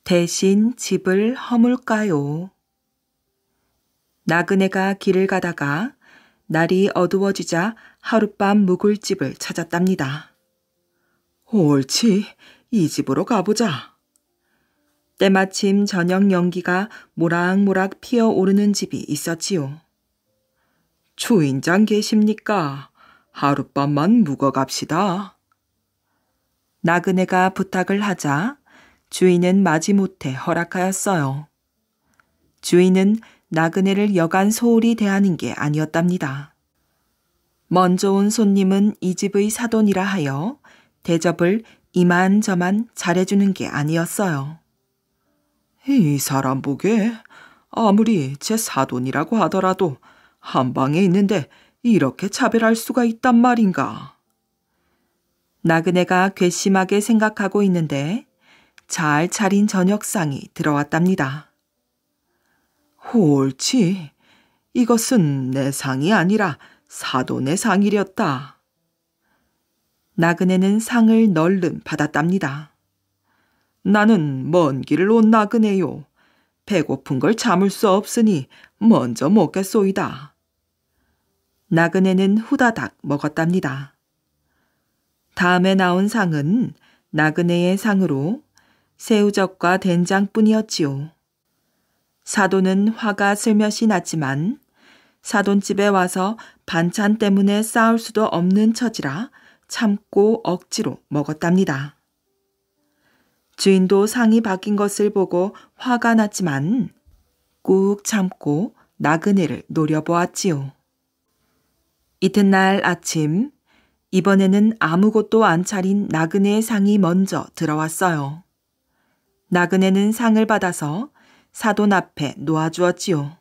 대신 집을 허물까요? 나그네가 길을 가다가 날이 어두워지자 하룻밤 묵을 집을 찾았답니다. 옳지, 이 집으로 가보자. 때마침 저녁 연기가 모락모락 피어오르는 집이 있었지요. 주인장 계십니까? 하룻밤만 묵어 갑시다. 나그네가 부탁을 하자 주인은 마지못해 허락하였어요. 주인은 나그네를 여간 소홀히 대하는 게 아니었답니다. 먼저 온 손님은 이 집의 사돈이라 하여 대접을 이만저만 잘해주는 게 아니었어요. 이 사람 보게 아무리 제 사돈이라고 하더라도 한 방에 있는데 이렇게 차별할 수가 있단 말인가. 나그네가 괘씸하게 생각하고 있는데 잘 차린 저녁상이 들어왔답니다. 옳지, 이것은 내 상이 아니라 사돈의 상이렸다. 나그네는 상을 널름 받았답니다. 나는 먼 길을 온 나그네요. 배고픈 걸 참을 수 없으니 먼저 먹겠소이다. 나그네는 후다닥 먹었답니다. 다음에 나온 상은 나그네의 상으로 새우젓과 된장뿐이었지요. 사돈은 화가 슬며시 났지만 사돈집에 와서 반찬 때문에 싸울 수도 없는 처지라 참고 억지로 먹었답니다. 주인도 상이 바뀐 것을 보고 화가 났지만 꾹 참고 나그네를 노려보았지요. 이튿날 아침, 이번에는 아무것도 안 차린 나그네의 상이 먼저 들어왔어요. 나그네는 상을 받아서 사돈 앞에 놓아주었지요.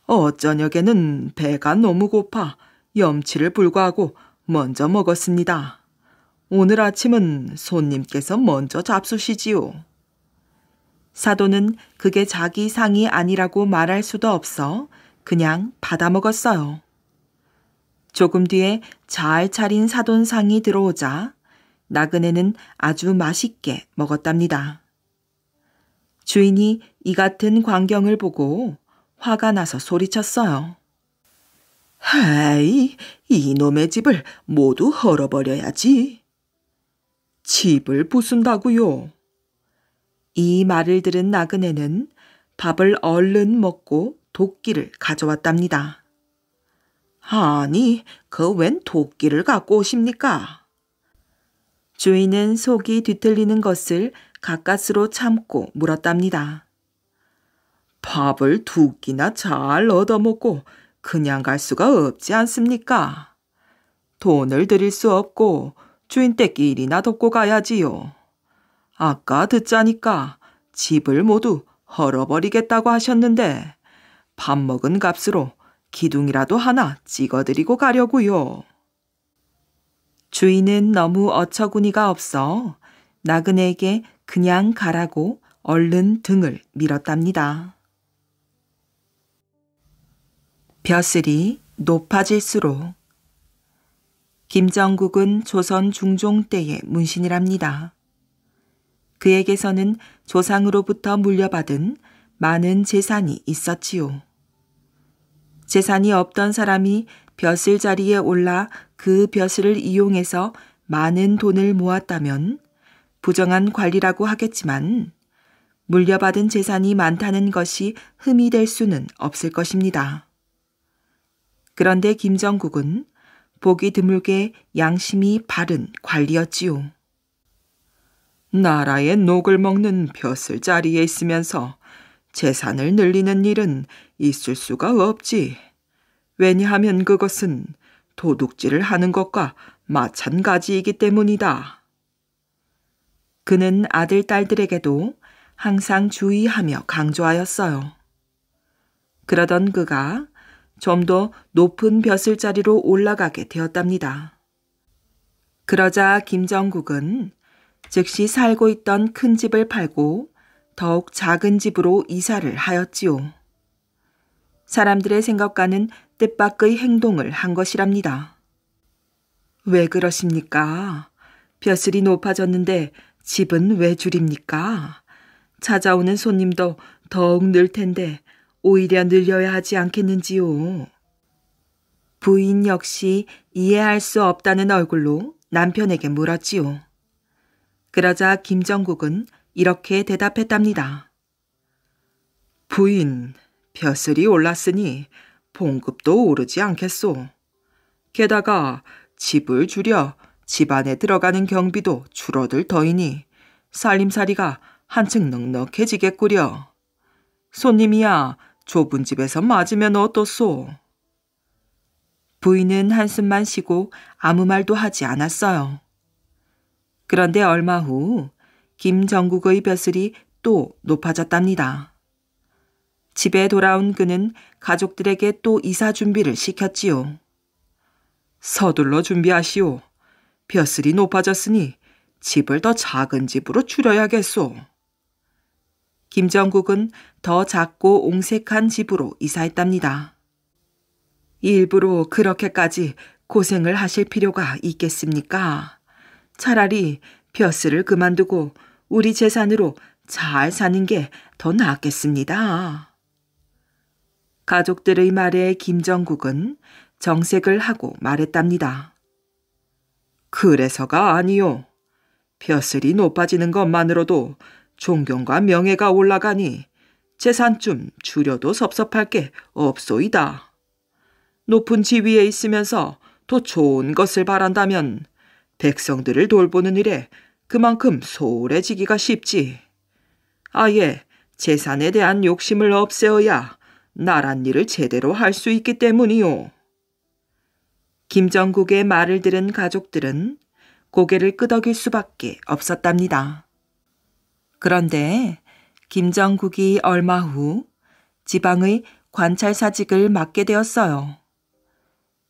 어저녁에는 배가 너무 고파 염치를 불구하고 먼저 먹었습니다. 오늘 아침은 손님께서 먼저 잡수시지요. 사돈은 그게 자기 상이 아니라고 말할 수도 없어 그냥 받아먹었어요. 조금 뒤에 잘 차린 사돈 상이 들어오자 나그네는 아주 맛있게 먹었답니다. 주인이 이 같은 광경을 보고 화가 나서 소리쳤어요. 헤이, 이놈의 집을 모두 헐어버려야지. 집을 부순다고요? 이 말을 들은 나그네는 밥을 얼른 먹고 도끼를 가져왔답니다. 아니, 그 웬 도끼를 갖고 오십니까? 주인은 속이 뒤틀리는 것을 가까스로 참고 물었답니다. 밥을 2끼나 잘 얻어먹고 그냥 갈 수가 없지 않습니까? 돈을 드릴 수 없고 주인 댁 일이나 돕고 가야지요. 아까 듣자니까 집을 모두 헐어버리겠다고 하셨는데 밥 먹은 값으로 기둥이라도 하나 찍어드리고 가려고요. 주인은 너무 어처구니가 없어 나그네에게 그냥 가라고 얼른 등을 밀었답니다. 벼슬이 높아질수록 김정국은 조선 중종 때의 문신이랍니다. 그에게서는 조상으로부터 물려받은 많은 재산이 있었지요. 재산이 없던 사람이 벼슬 자리에 올라 그 벼슬을 이용해서 많은 돈을 모았다면 부정한 관리라고 하겠지만 물려받은 재산이 많다는 것이 흠이 될 수는 없을 것입니다. 그런데 김정국은 보기 드물게 양심이 바른 관리였지요. 나라의 녹을 먹는 벼슬 자리에 있으면서 재산을 늘리는 일은 있을 수가 없지. 왜냐하면 그것은 도둑질을 하는 것과 마찬가지이기 때문이다. 그는 아들, 딸들에게도 항상 주의하며 강조하였어요. 그러던 그가 좀 더 높은 벼슬 자리로 올라가게 되었답니다. 그러자 김정국은 즉시 살고 있던 큰 집을 팔고 더욱 작은 집으로 이사를 하였지요. 사람들의 생각과는 뜻밖의 행동을 한 것이랍니다. 왜 그러십니까? 벼슬이 높아졌는데 집은 왜 줄입니까? 찾아오는 손님도 더욱 늘 텐데 오히려 늘려야 하지 않겠는지요. 부인 역시 이해할 수 없다는 얼굴로 남편에게 물었지요. 그러자 김정국은 이렇게 대답했답니다. 부인, 벼슬이 올랐으니 봉급도 오르지 않겠소. 게다가 집을 줄여 집안에 들어가는 경비도 줄어들 터이니 살림살이가 한층 넉넉해지겠구려. 손님이야 좁은 집에서 맞으면 어떻소? 부인은 한숨만 쉬고 아무 말도 하지 않았어요. 그런데 얼마 후 김정국의 벼슬이 또 높아졌답니다. 집에 돌아온 그는 가족들에게 또 이사 준비를 시켰지요. 서둘러 준비하시오. 벼슬이 높아졌으니 집을 더 작은 집으로 줄여야겠소. 김정국은 더 작고 옹색한 집으로 이사했답니다. 일부러 그렇게까지 고생을 하실 필요가 있겠습니까? 차라리 벼슬을 그만두고 우리 재산으로 잘 사는 게 더 낫겠습니다. 가족들의 말에 김정국은 정색을 하고 말했답니다. 그래서가 아니요. 벼슬이 높아지는 것만으로도 존경과 명예가 올라가니 재산 좀 줄여도 섭섭할 게 없소이다. 높은 지위에 있으면서 더 좋은 것을 바란다면 백성들을 돌보는 일에 그만큼 소홀해지기가 쉽지. 아예 재산에 대한 욕심을 없애어야 나란 일을 제대로 할 수 있기 때문이요. 김정국의 말을 들은 가족들은 고개를 끄덕일 수밖에 없었답니다. 그런데 김정국이 얼마 후 지방의 관찰사직을 맡게 되었어요.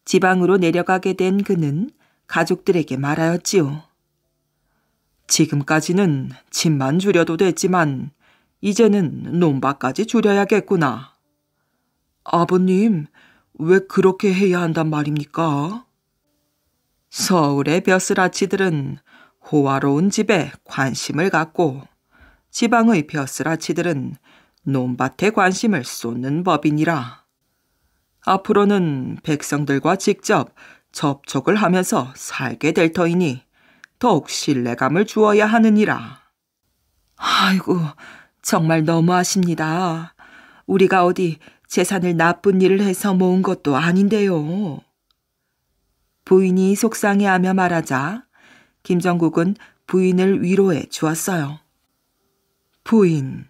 지방으로 내려가게 된 그는 가족들에게 말하였지요. 지금까지는 집만 줄여도 됐지만 이제는 논밭까지 줄여야겠구나. 아버님, 왜 그렇게 해야 한단 말입니까? 서울의 벼슬아치들은 호화로운 집에 관심을 갖고 지방의 벼슬아치들은 논밭에 관심을 쏟는 법이니라. 앞으로는 백성들과 직접 접촉을 하면서 살게 될 터이니 더욱 신뢰감을 주어야 하느니라. 아이고, 정말 너무하십니다. 우리가 어디 재산을 나쁜 일을 해서 모은 것도 아닌데요. 부인이 속상해하며 말하자 김정국은 부인을 위로해 주었어요. 부인,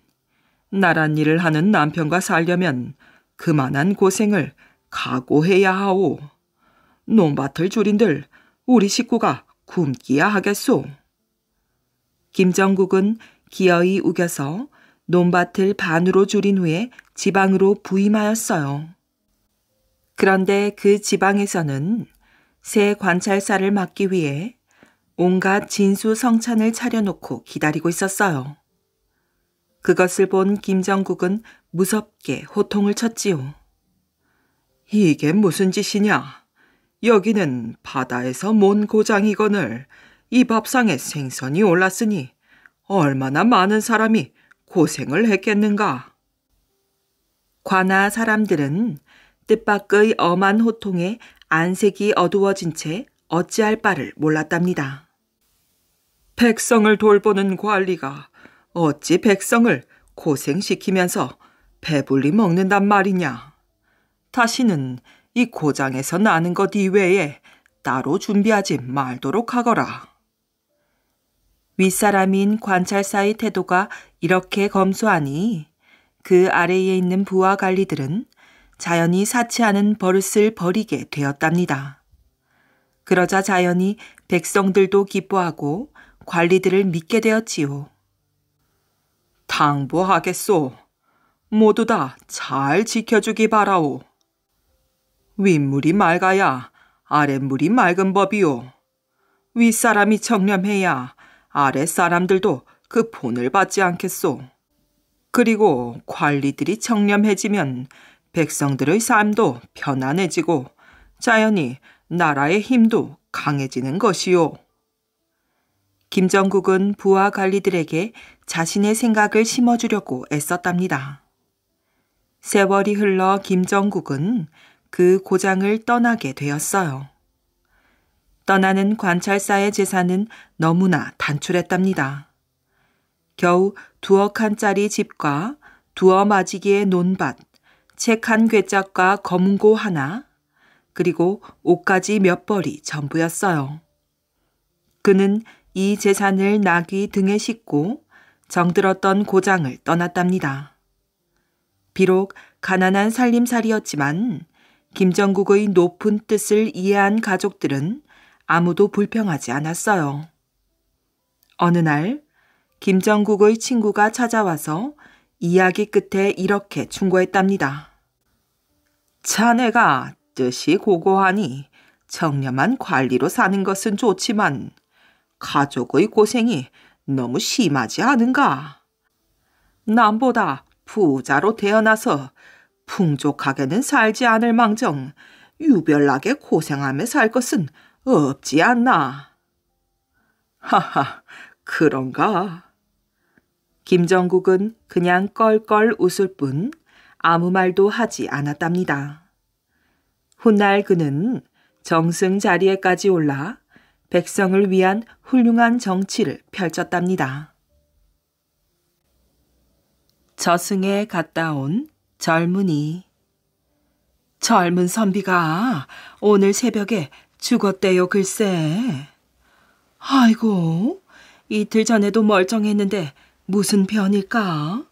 나란 일을 하는 남편과 살려면 그만한 고생을 각오해야 하오. 논밭을 줄인들 우리 식구가 굶기야 하겠소. 김정국은 기어이 우겨서 논밭을 반으로 줄인 후에 지방으로 부임하였어요. 그런데 그 지방에서는 새 관찰사를 맡기 위해 온갖 진수성찬을 차려놓고 기다리고 있었어요. 그것을 본 김정국은 무섭게 호통을 쳤지요. 이게 무슨 짓이냐? 여기는 바다에서 몬 고장이거늘 이 밥상에 생선이 올랐으니 얼마나 많은 사람이 고생을 했겠는가. 관아 사람들은 뜻밖의 엄한 호통에 안색이 어두워진 채 어찌할 바를 몰랐답니다. 백성을 돌보는 관리가 어찌 백성을 고생시키면서 배불리 먹는단 말이냐. 다시는 이 고장에서 나는 것 이외에 따로 준비하지 말도록 하거라. 윗사람인 관찰사의 태도가 이렇게 검소하니 그 아래에 있는 부하 관리들은 자연히 사치 않은 버릇을 버리게 되었답니다. 그러자 자연히 백성들도 기뻐하고 관리들을 믿게 되었지요. 당부하겠소. 모두 다 잘 지켜주기 바라오. 윗물이 맑아야 아랫물이 맑은 법이오. 윗사람이 청렴해야 아랫사람들도 그 본을 받지 않겠소. 그리고 관리들이 청렴해지면 백성들의 삶도 편안해지고 자연히 나라의 힘도 강해지는 것이요. 김정국은 부하 관리들에게 자신의 생각을 심어주려고 애썼답니다. 세월이 흘러 김정국은 그 고장을 떠나게 되었어요. 떠나는 관찰사의 재산은 너무나 단출했답니다. 겨우 2억 한짜리 집과 두어 마지기의 논밭, 책 한 궤짝과 검은고 하나, 그리고 옷가지 몇 벌이 전부였어요. 그는 이 재산을 나귀 등에 싣고 정들었던 고장을 떠났답니다. 비록 가난한 살림살이였지만 김정국의 높은 뜻을 이해한 가족들은 아무도 불평하지 않았어요. 어느 날 김정국의 친구가 찾아와서 이야기 끝에 이렇게 충고했답니다. 자네가 뜻이 고고하니 청렴한 관리로 사는 것은 좋지만 가족의 고생이 너무 심하지 않은가? 남보다 부자로 태어나서 풍족하게는 살지 않을 망정 유별나게 고생하며 살 것은 없지 않나? 하하, 그런가? 김정국은 그냥 껄껄 웃을 뿐 아무 말도 하지 않았답니다. 훗날 그는 정승 자리에까지 올라 백성을 위한 훌륭한 정치를 펼쳤답니다. 저승에 갔다 온 젊은이. 젊은 선비가 오늘 새벽에 죽었대요, 글쎄. 아이고, 이틀 전에도 멀쩡했는데 무슨 변일까?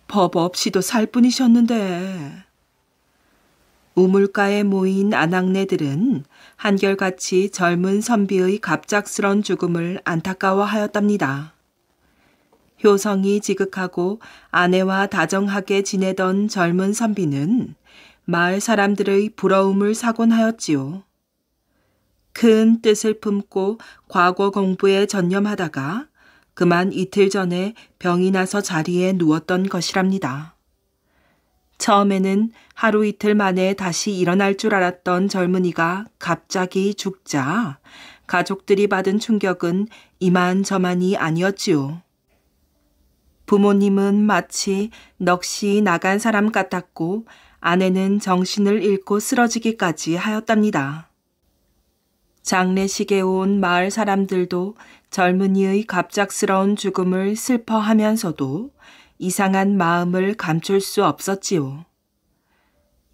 법 없이도 살 뿐이셨는데. 우물가에 모인 아낙네들은 한결같이 젊은 선비의 갑작스런 죽음을 안타까워하였답니다. 효성이 지극하고 아내와 다정하게 지내던 젊은 선비는 마을 사람들의 부러움을 사곤하였지요. 큰 뜻을 품고 과거 공부에 전념하다가 그만 이틀 전에 병이 나서 자리에 누웠던 것이랍니다. 처음에는 하루 이틀 만에 다시 일어날 줄 알았던 젊은이가 갑자기 죽자 가족들이 받은 충격은 이만저만이 아니었지요. 부모님은 마치 넋이 나간 사람 같았고 아내는 정신을 잃고 쓰러지기까지 하였답니다. 장례식에 온 마을 사람들도 젊은이의 갑작스러운 죽음을 슬퍼하면서도 이상한 마음을 감출 수 없었지요.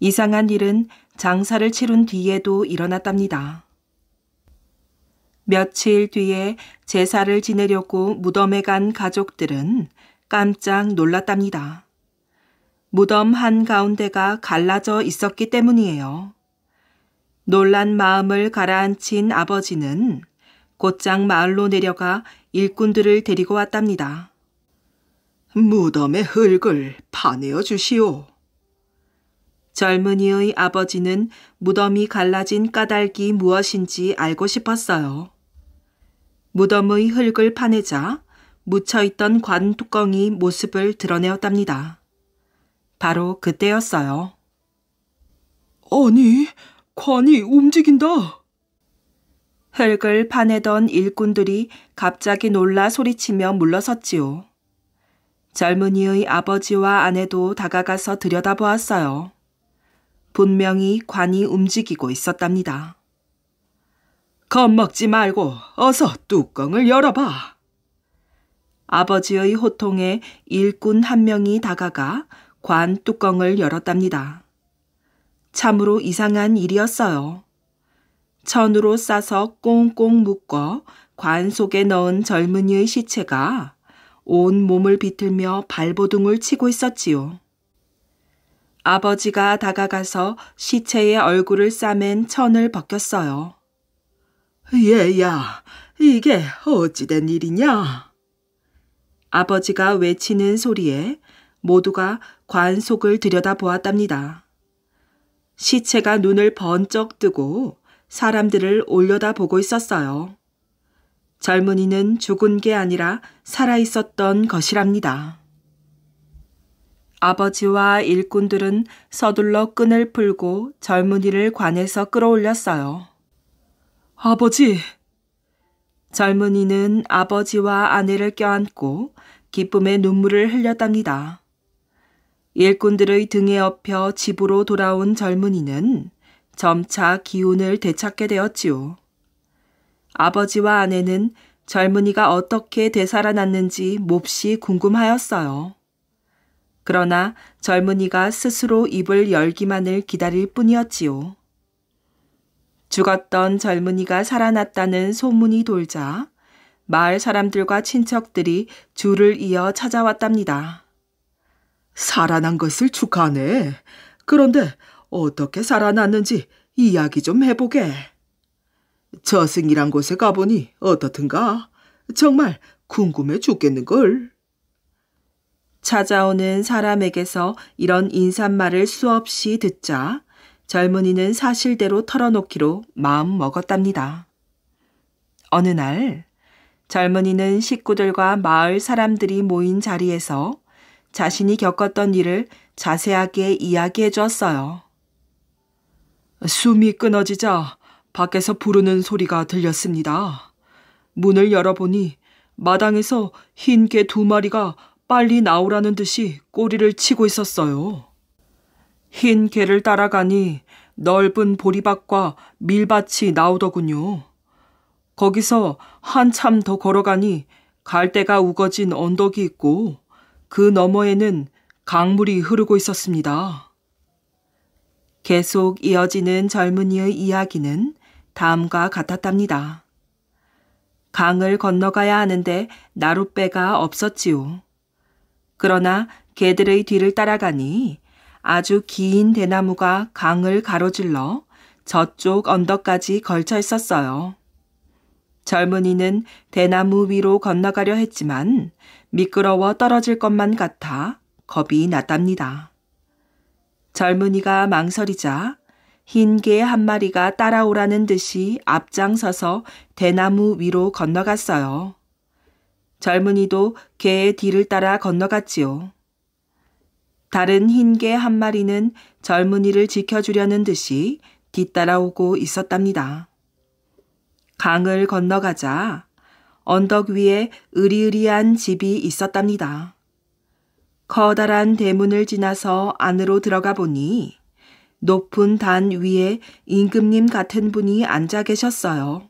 이상한 일은 장사를 치룬 뒤에도 일어났답니다. 며칠 뒤에 제사를 지내려고 무덤에 간 가족들은 깜짝 놀랐답니다. 무덤 한가운데가 갈라져 있었기 때문이에요. 놀란 마음을 가라앉힌 아버지는 곧장 마을로 내려가 일꾼들을 데리고 왔답니다. 무덤의 흙을 파내어 주시오. 젊은이의 아버지는 무덤이 갈라진 까닭이 무엇인지 알고 싶었어요. 무덤의 흙을 파내자 묻혀있던 관 뚜껑이 모습을 드러내었답니다. 바로 그때였어요. 아니, 관이 움직인다. 흙을 파내던 일꾼들이 갑자기 놀라 소리치며 물러섰지요. 젊은이의 아버지와 아내도 다가가서 들여다보았어요. 분명히 관이 움직이고 있었답니다. 겁먹지 말고 어서 뚜껑을 열어봐. 아버지의 호통에 일꾼 한 명이 다가가 관 뚜껑을 열었답니다. 참으로 이상한 일이었어요. 천으로 싸서 꽁꽁 묶어 관 속에 넣은 젊은이의 시체가 온 몸을 비틀며 발버둥을 치고 있었지요. 아버지가 다가가서 시체의 얼굴을 싸맨 천을 벗겼어요. 얘야, 이게 어찌된 일이냐? 아버지가 외치는 소리에 모두가 관 속을 들여다보았답니다. 시체가 눈을 번쩍 뜨고 사람들을 올려다보고 있었어요. 젊은이는 죽은 게 아니라 살아있었던 것이랍니다. 아버지와 일꾼들은 서둘러 끈을 풀고 젊은이를 관에서 끌어올렸어요. 아버지! 젊은이는 아버지와 아내를 껴안고 기쁨의 눈물을 흘렸답니다. 일꾼들의 등에 업혀 집으로 돌아온 젊은이는 점차 기운을 되찾게 되었지요. 아버지와 아내는 젊은이가 어떻게 되살아났는지 몹시 궁금하였어요. 그러나 젊은이가 스스로 입을 열기만을 기다릴 뿐이었지요. 죽었던 젊은이가 살아났다는 소문이 돌자 마을 사람들과 친척들이 줄을 이어 찾아왔답니다. 살아난 것을 축하하네. 그런데 어떻게 살아났는지 이야기 좀 해보게. 저승이란 곳에 가보니 어떻든가? 정말 궁금해 죽겠는걸. 찾아오는 사람에게서 이런 인사말을 수없이 듣자 젊은이는 사실대로 털어놓기로 마음 먹었답니다. 어느 날 젊은이는 식구들과 마을 사람들이 모인 자리에서 자신이 겪었던 일을 자세하게 이야기해 주었어요. 숨이 끊어지자 밖에서 부르는 소리가 들렸습니다. 문을 열어보니 마당에서 흰 개 2마리가 빨리 나오라는 듯이 꼬리를 치고 있었어요. 흰 개를 따라가니 넓은 보리밭과 밀밭이 나오더군요. 거기서 한참 더 걸어가니 갈대가 우거진 언덕이 있고 그 너머에는 강물이 흐르고 있었습니다. 계속 이어지는 젊은이의 이야기는 다음과 같았답니다. 강을 건너가야 하는데 나룻배가 없었지요. 그러나 개들의 뒤를 따라가니 아주 긴 대나무가 강을 가로질러 저쪽 언덕까지 걸쳐 있었어요. 젊은이는 대나무 위로 건너가려 했지만 미끄러워 떨어질 것만 같아 겁이 났답니다. 젊은이가 망설이자 흰 개 1마리가 따라오라는 듯이 앞장서서 대나무 위로 건너갔어요. 젊은이도 개의 뒤를 따라 건너갔지요. 다른 흰 개 1마리는 젊은이를 지켜주려는 듯이 뒤따라오고 있었답니다. 강을 건너가자 언덕 위에 으리으리한 집이 있었답니다. 커다란 대문을 지나서 안으로 들어가 보니 높은 단 위에 임금님 같은 분이 앉아 계셨어요.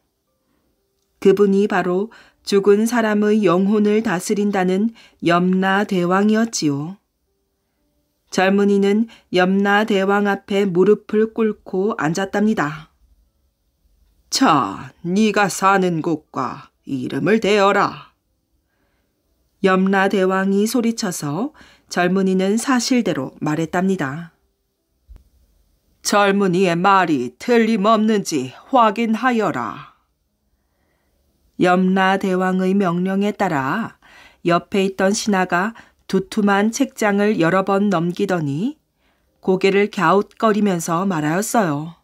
그분이 바로 죽은 사람의 영혼을 다스린다는 염라대왕이었지요. 젊은이는 염라대왕 앞에 무릎을 꿇고 앉았답니다. 자, 네가 사는 곳과 이름을 대어라. 염라대왕이 소리쳐서 젊은이는 사실대로 말했답니다. 젊은이의 말이 틀림없는지 확인하여라. 염라대왕의 명령에 따라 옆에 있던 신하가 두툼한 책장을 여러 번 넘기더니 고개를 갸웃거리면서 말하였어요.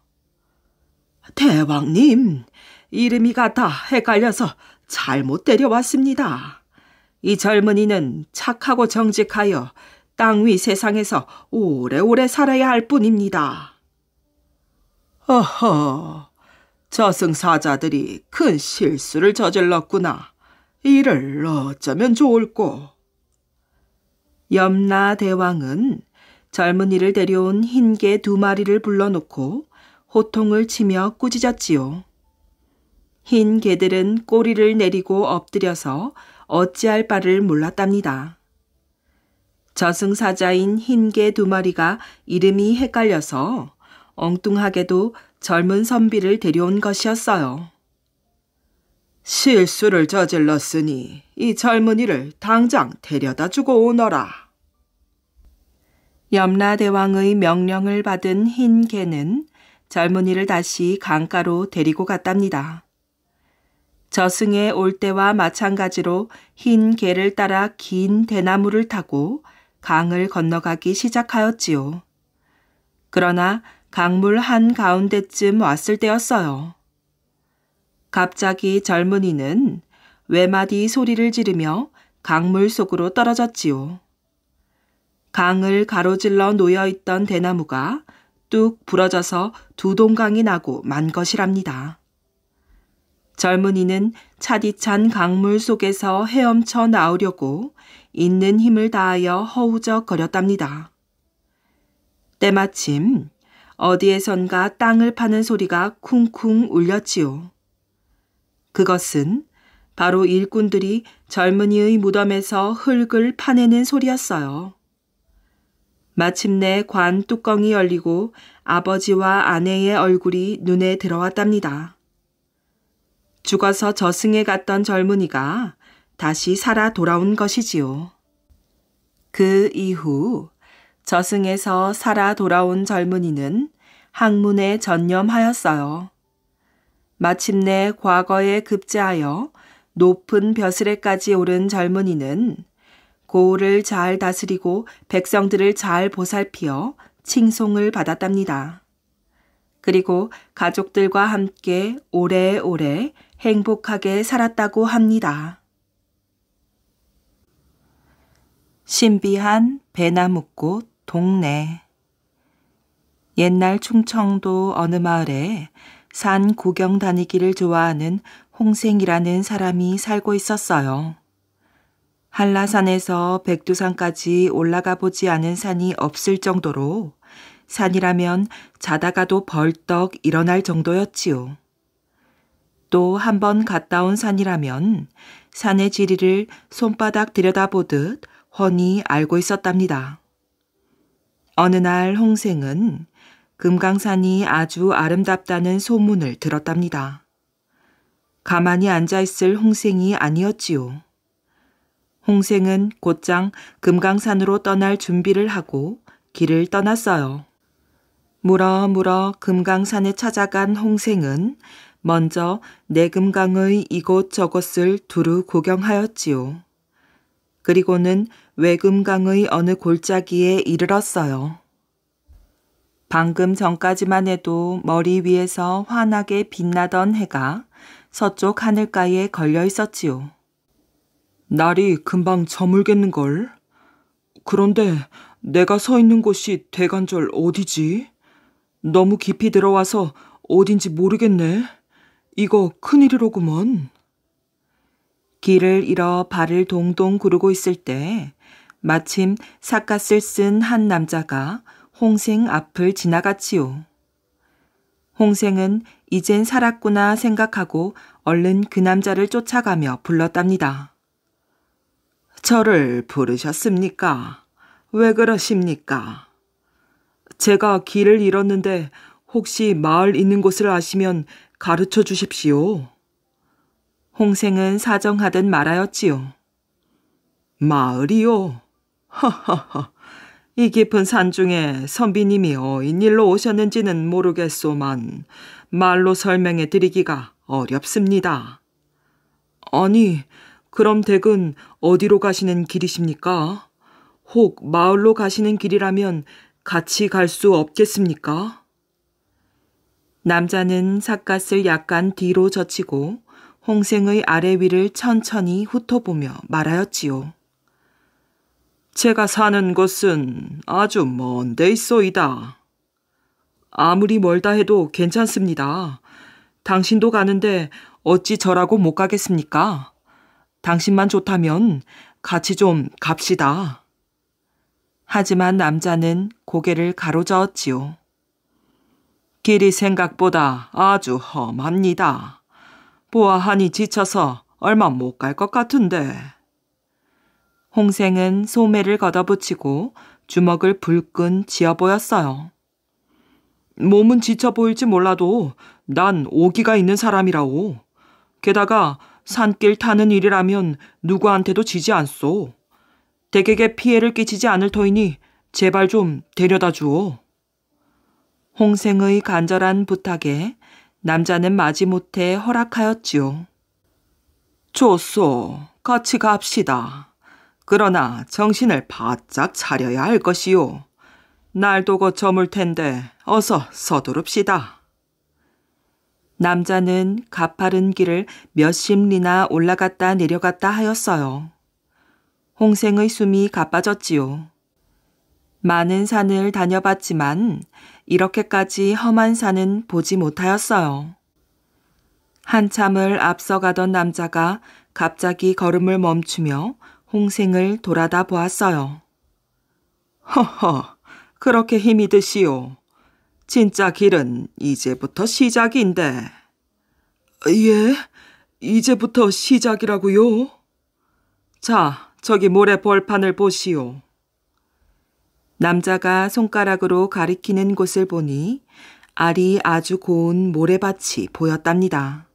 대왕님, 이름이 같아 헷갈려서 잘못 데려왔습니다. 이 젊은이는 착하고 정직하여 땅 위 세상에서 오래오래 살아야 할 뿐입니다. 어허, 저승사자들이 큰 실수를 저질렀구나. 이를 어쩌면 좋을꼬. 염라대왕은 젊은이를 데려온 흰 개 2마리를 불러놓고 호통을 치며 꾸짖었지요. 흰 개들은 꼬리를 내리고 엎드려서 어찌할 바를 몰랐답니다. 저승사자인 흰 개 2마리가 이름이 헷갈려서 엉뚱하게도 젊은 선비를 데려온 것이었어요. 실수를 저질렀으니 이 젊은이를 당장 데려다 주고 오너라. 염라대왕의 명령을 받은 흰 개는 젊은이를 다시 강가로 데리고 갔답니다. 저승에 올 때와 마찬가지로 흰 개를 따라 긴 대나무를 타고 강을 건너가기 시작하였지요. 그러나 강물 한가운데쯤 왔을 때였어요. 갑자기 젊은이는 외마디 소리를 지르며 강물 속으로 떨어졌지요. 강을 가로질러 놓여있던 대나무가 뚝 부러져서 2동강이 나고 만 것이랍니다. 젊은이는 차디찬 강물 속에서 헤엄쳐 나오려고 있는 힘을 다하여 허우적거렸답니다. 때마침 어디에선가 땅을 파는 소리가 쿵쿵 울렸지요. 그것은 바로 일꾼들이 젊은이의 무덤에서 흙을 파내는 소리였어요. 마침내 관 뚜껑이 열리고 아버지와 아내의 얼굴이 눈에 들어왔답니다. 죽어서 저승에 갔던 젊은이가 다시 살아 돌아온 것이지요. 그 이후 저승에서 살아 돌아온 젊은이는 학문에 전념하였어요. 마침내 과거에 급제하여 높은 벼슬에까지 오른 젊은이는 고을을 잘 다스리고 백성들을 잘 보살피어 칭송을 받았답니다. 그리고 가족들과 함께 오래오래 행복하게 살았다고 합니다. 신비한 배나무꽃 동네. 옛날 충청도 어느 마을에 산 구경 다니기를 좋아하는 홍생이라는 사람이 살고 있었어요. 한라산에서 백두산까지 올라가 보지 않은 산이 없을 정도로 산이라면 자다가도 벌떡 일어날 정도였지요. 또 한 번 갔다 온 산이라면 산의 지리를 손바닥 들여다보듯 훤히 알고 있었답니다. 어느 날 홍생은 금강산이 아주 아름답다는 소문을 들었답니다. 가만히 앉아있을 홍생이 아니었지요. 홍생은 곧장 금강산으로 떠날 준비를 하고 길을 떠났어요. 물어 금강산에 찾아간 홍생은 먼저 내금강의 이곳저곳을 두루 구경하였지요. 그리고는 외금강의 어느 골짜기에 이르렀어요. 방금 전까지만 해도 머리 위에서 환하게 빛나던 해가 서쪽 하늘가에 걸려 있었지요. 날이 금방 저물겠는걸? 그런데 내가 서 있는 곳이 대관절 어디지? 너무 깊이 들어와서 어딘지 모르겠네. 이거 큰일이로구먼. 길을 잃어 발을 동동 구르고 있을 때 마침 삿갓을 쓴 한 남자가 홍생 앞을 지나갔지요. 홍생은 이젠 살았구나 생각하고 얼른 그 남자를 쫓아가며 불렀답니다. 저를 부르셨습니까? 왜 그러십니까? 제가 길을 잃었는데 혹시 마을 있는 곳을 아시면 가르쳐 주십시오. 홍생은 사정하듯 말하였지요. 마을이요? 하하하. 이 깊은 산중에 선비님이 어인일로 오셨는지는 모르겠소만 말로 설명해 드리기가 어렵습니다. 아니, 그럼 댁은 어디로 가시는 길이십니까? 혹 마을로 가시는 길이라면 같이 갈 수 없겠습니까? 남자는 삿갓을 약간 뒤로 젖히고 홍생의 아래 위를 천천히 훑어보며 말하였지요. 제가 사는 곳은 아주 먼 데 있소이다. 아무리 멀다 해도 괜찮습니다. 당신도 가는데 어찌 저라고 못 가겠습니까? 당신만 좋다면 같이 좀 갑시다. 하지만 남자는 고개를 가로저었지요. 길이 생각보다 아주 험합니다. 보아하니 지쳐서 얼마 못 갈 것 같은데. 홍생은 소매를 걷어붙이고 주먹을 불끈 쥐어 보였어요. 몸은 지쳐 보일지 몰라도 난 오기가 있는 사람이라오. 게다가 산길 타는 일이라면 누구한테도 지지 않소. 댁에게 피해를 끼치지 않을 터이니 제발 좀 데려다 주오. 홍생의 간절한 부탁에 남자는 마지못해 허락하였지요. 좋소, 같이 갑시다. 그러나 정신을 바짝 차려야 할 것이요. 날도 곧 저물 텐데 어서 서두릅시다. 남자는 가파른 길을 몇십 리나 올라갔다 내려갔다 하였어요. 홍생의 숨이 가빠졌지요. 많은 산을 다녀봤지만 이렇게까지 험한 산은 보지 못하였어요. 한참을 앞서가던 남자가 갑자기 걸음을 멈추며 홍생을 돌아다 보았어요. 허허, 그렇게 힘이 드시오. 진짜 길은 이제부터 시작인데. 예? 이제부터 시작이라고요? 자, 저기 모래 벌판을 보시오. 남자가 손가락으로 가리키는 곳을 보니 알이 아주 고운 모래밭이 보였답니다.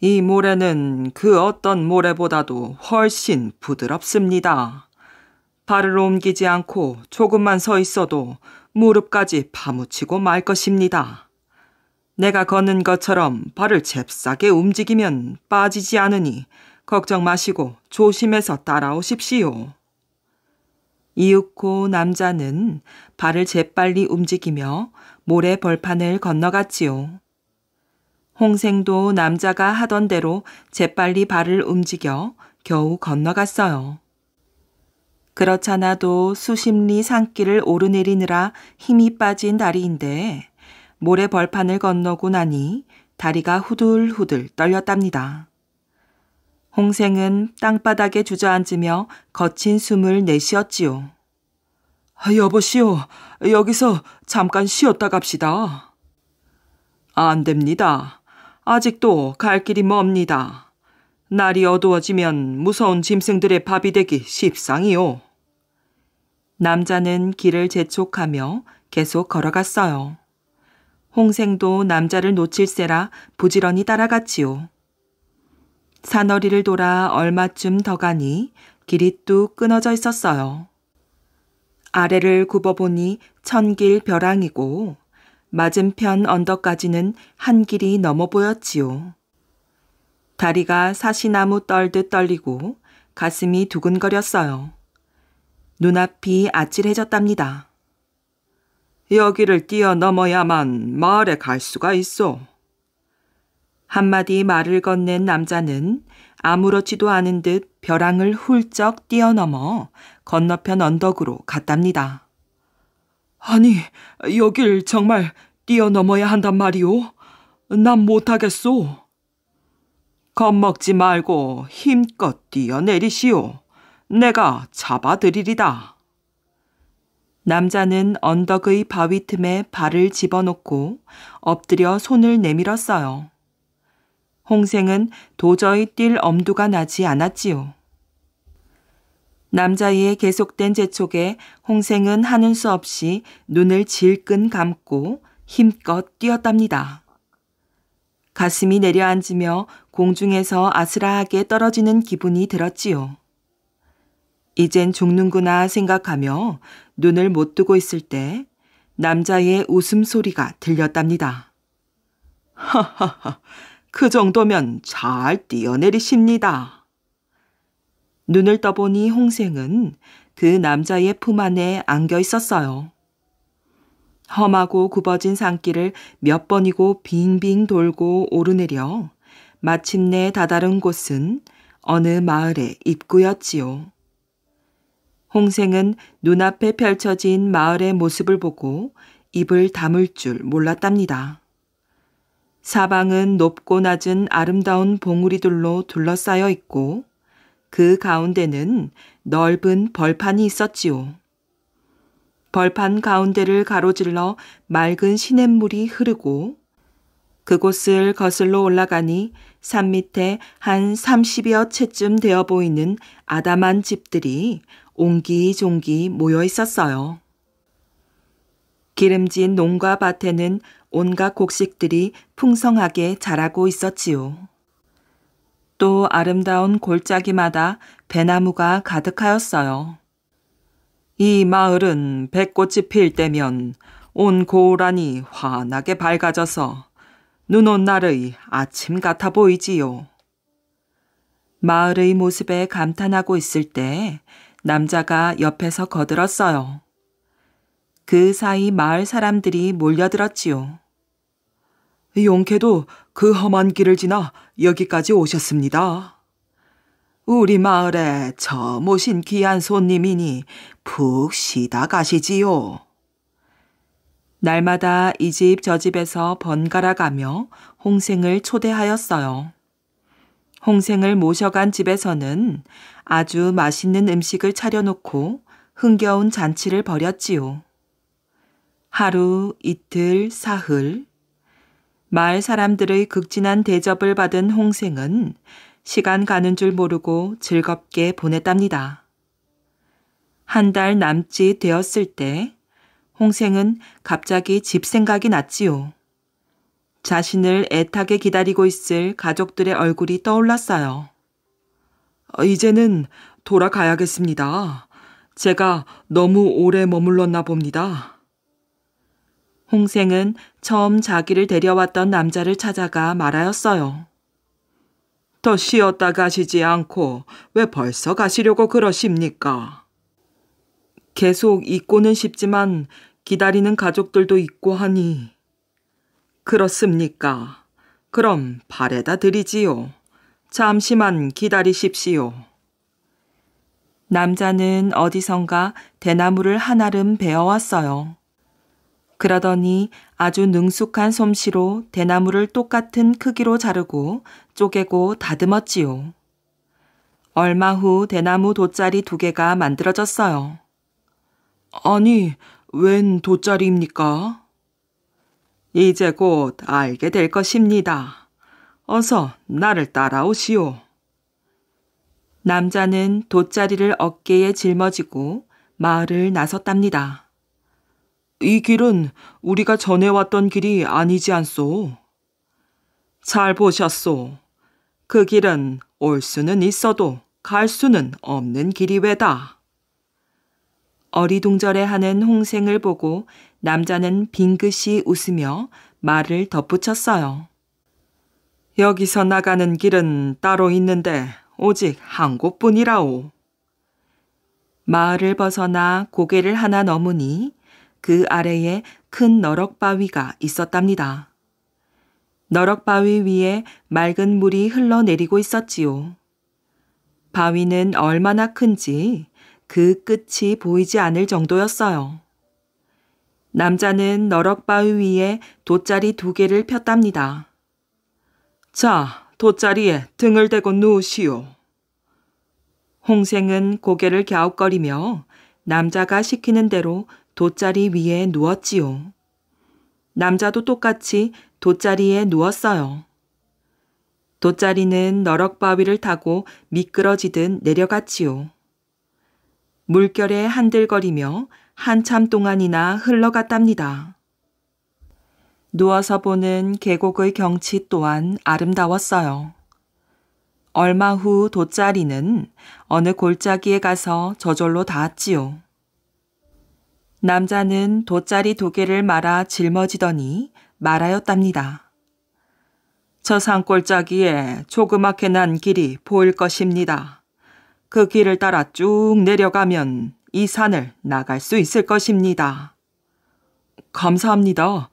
이 모래는 그 어떤 모래보다도 훨씬 부드럽습니다. 발을 옮기지 않고 조금만 서 있어도 무릎까지 파묻히고 말 것입니다. 내가 걷는 것처럼 발을 잽싸게 움직이면 빠지지 않으니 걱정 마시고 조심해서 따라오십시오. 이윽고 남자는 발을 재빨리 움직이며 모래 벌판을 건너갔지요. 홍생도 남자가 하던 대로 재빨리 발을 움직여 겨우 건너갔어요. 그렇잖아도 수십 리 산길을 오르내리느라 힘이 빠진 다리인데 모래 벌판을 건너고 나니 다리가 후들후들 떨렸답니다. 홍생은 땅바닥에 주저앉으며 거친 숨을 내쉬었지요. 여보시오, 여기서 잠깐 쉬었다 갑시다. 안 됩니다. 아직도 갈 길이 멉니다. 날이 어두워지면 무서운 짐승들의 밥이 되기 십상이요. 남자는 길을 재촉하며 계속 걸어갔어요. 홍생도 남자를 놓칠세라 부지런히 따라갔지요. 산허리를 돌아 얼마쯤 더 가니 길이 뚝 끊어져 있었어요. 아래를 굽어보니 천길 벼랑이고 맞은편 언덕까지는 한 길이 넘어 보였지요. 다리가 사시나무 떨듯 떨리고 가슴이 두근거렸어요. 눈앞이 아찔해졌답니다. 여기를 뛰어넘어야만 마을에 갈 수가 있어. 한마디 말을 건넨 남자는 아무렇지도 않은 듯 벼랑을 훌쩍 뛰어넘어 건너편 언덕으로 갔답니다. 아니, 여길 정말 뛰어넘어야 한단 말이오? 난 못하겠소. 겁먹지 말고 힘껏 뛰어내리시오. 내가 잡아드리리다. 남자는 언덕의 바위 틈에 발을 집어넣고 엎드려 손을 내밀었어요. 홍생은 도저히 뛸 엄두가 나지 않았지요. 남자의 계속된 재촉에 홍생은 하는 수 없이 눈을 질끈 감고 힘껏 뛰었답니다. 가슴이 내려앉으며 공중에서 아슬아하게 떨어지는 기분이 들었지요. 이젠 죽는구나 생각하며 눈을 못 뜨고 있을 때 남자의 웃음소리가 들렸답니다. 하하하, 그 정도면 잘 뛰어내리십니다. 눈을 떠보니 홍생은 그 남자의 품 안에 안겨 있었어요. 험하고 굽어진 산길을 몇 번이고 빙빙 돌고 오르내려 마침내 다다른 곳은 어느 마을의 입구였지요. 홍생은 눈앞에 펼쳐진 마을의 모습을 보고 입을 다물 줄 몰랐답니다. 사방은 높고 낮은 아름다운 봉우리들로 둘러싸여 있고 그 가운데는 넓은 벌판이 있었지요. 벌판 가운데를 가로질러 맑은 시냇물이 흐르고 그곳을 거슬러 올라가니 산 밑에 한 30여 채쯤 되어 보이는 아담한 집들이 옹기종기 모여 있었어요. 기름진 농가 밭에는 온갖 곡식들이 풍성하게 자라고 있었지요. 또 아름다운 골짜기마다 배나무가 가득하였어요. 이 마을은 백꽃이 필 때면 온 고우란이 환하게 밝아져서 눈 온 날의 아침 같아 보이지요. 마을의 모습에 감탄하고 있을 때 남자가 옆에서 거들었어요. 그 사이 마을 사람들이 몰려들었지요. 용케도 그 험한 길을 지나 여기까지 오셨습니다. 우리 마을에 처음 오신 귀한 손님이니 푹 쉬다 가시지요. 날마다 이 집 저 집에서 번갈아 가며 홍생을 초대하였어요. 홍생을 모셔간 집에서는 아주 맛있는 음식을 차려놓고 흥겨운 잔치를 벌였지요. 하루, 이틀, 사흘. 마을 사람들의 극진한 대접을 받은 홍생은 시간 가는 줄 모르고 즐겁게 보냈답니다. 한 달 남짓 되었을 때 홍생은 갑자기 집 생각이 났지요. 자신을 애타게 기다리고 있을 가족들의 얼굴이 떠올랐어요. 이제는 돌아가야겠습니다. 제가 너무 오래 머물렀나 봅니다. 홍생은 처음 자기를 데려왔던 남자를 찾아가 말하였어요. 더 쉬었다 가시지 않고 왜 벌써 가시려고 그러십니까? 계속 있고는 싶지만 기다리는 가족들도 있고 하니. 그렇습니까? 그럼 바래다 드리지요. 잠시만 기다리십시오. 남자는 어디선가 대나무를 한아름 베어왔어요. 그러더니 아주 능숙한 솜씨로 대나무를 똑같은 크기로 자르고 쪼개고 다듬었지요. 얼마 후 대나무 돗자리 2개가 만들어졌어요. 아니, 웬 돗자리입니까? 이제 곧 알게 될 것입니다. 어서 나를 따라오시오. 남자는 돗자리를 어깨에 짊어지고 마을을 나섰답니다. 이 길은 우리가 전에 왔던 길이 아니지 않소? 잘 보셨소. 그 길은 올 수는 있어도 갈 수는 없는 길이 왜다. 어리둥절해하는 홍생을 보고 남자는 빙긋이 웃으며 말을 덧붙였어요. 여기서 나가는 길은 따로 있는데 오직 한 곳뿐이라오. 마을을 벗어나 고개를 하나 넘으니 그 아래에 큰 너럭바위가 있었답니다. 너럭바위 위에 맑은 물이 흘러내리고 있었지요. 바위는 얼마나 큰지 그 끝이 보이지 않을 정도였어요. 남자는 너럭바위 위에 돗자리 2개를 폈답니다. 자, 돗자리에 등을 대고 누우시오. 홍생은 고개를 갸웃거리며 남자가 시키는 대로 돗자리 위에 누웠지요. 남자도 똑같이 돗자리에 누웠어요. 돗자리는 너럭바위를 타고 미끄러지듯 내려갔지요. 물결에 한들거리며 한참 동안이나 흘러갔답니다. 누워서 보는 계곡의 경치 또한 아름다웠어요. 얼마 후 돗자리는 어느 골짜기에 가서 저절로 닿았지요. 남자는 돗자리 2개를 말아 짊어지더니 말하였답니다. 저 산골짜기에 조그맣게 난 길이 보일 것입니다. 그 길을 따라 쭉 내려가면 이 산을 나갈 수 있을 것입니다. 감사합니다.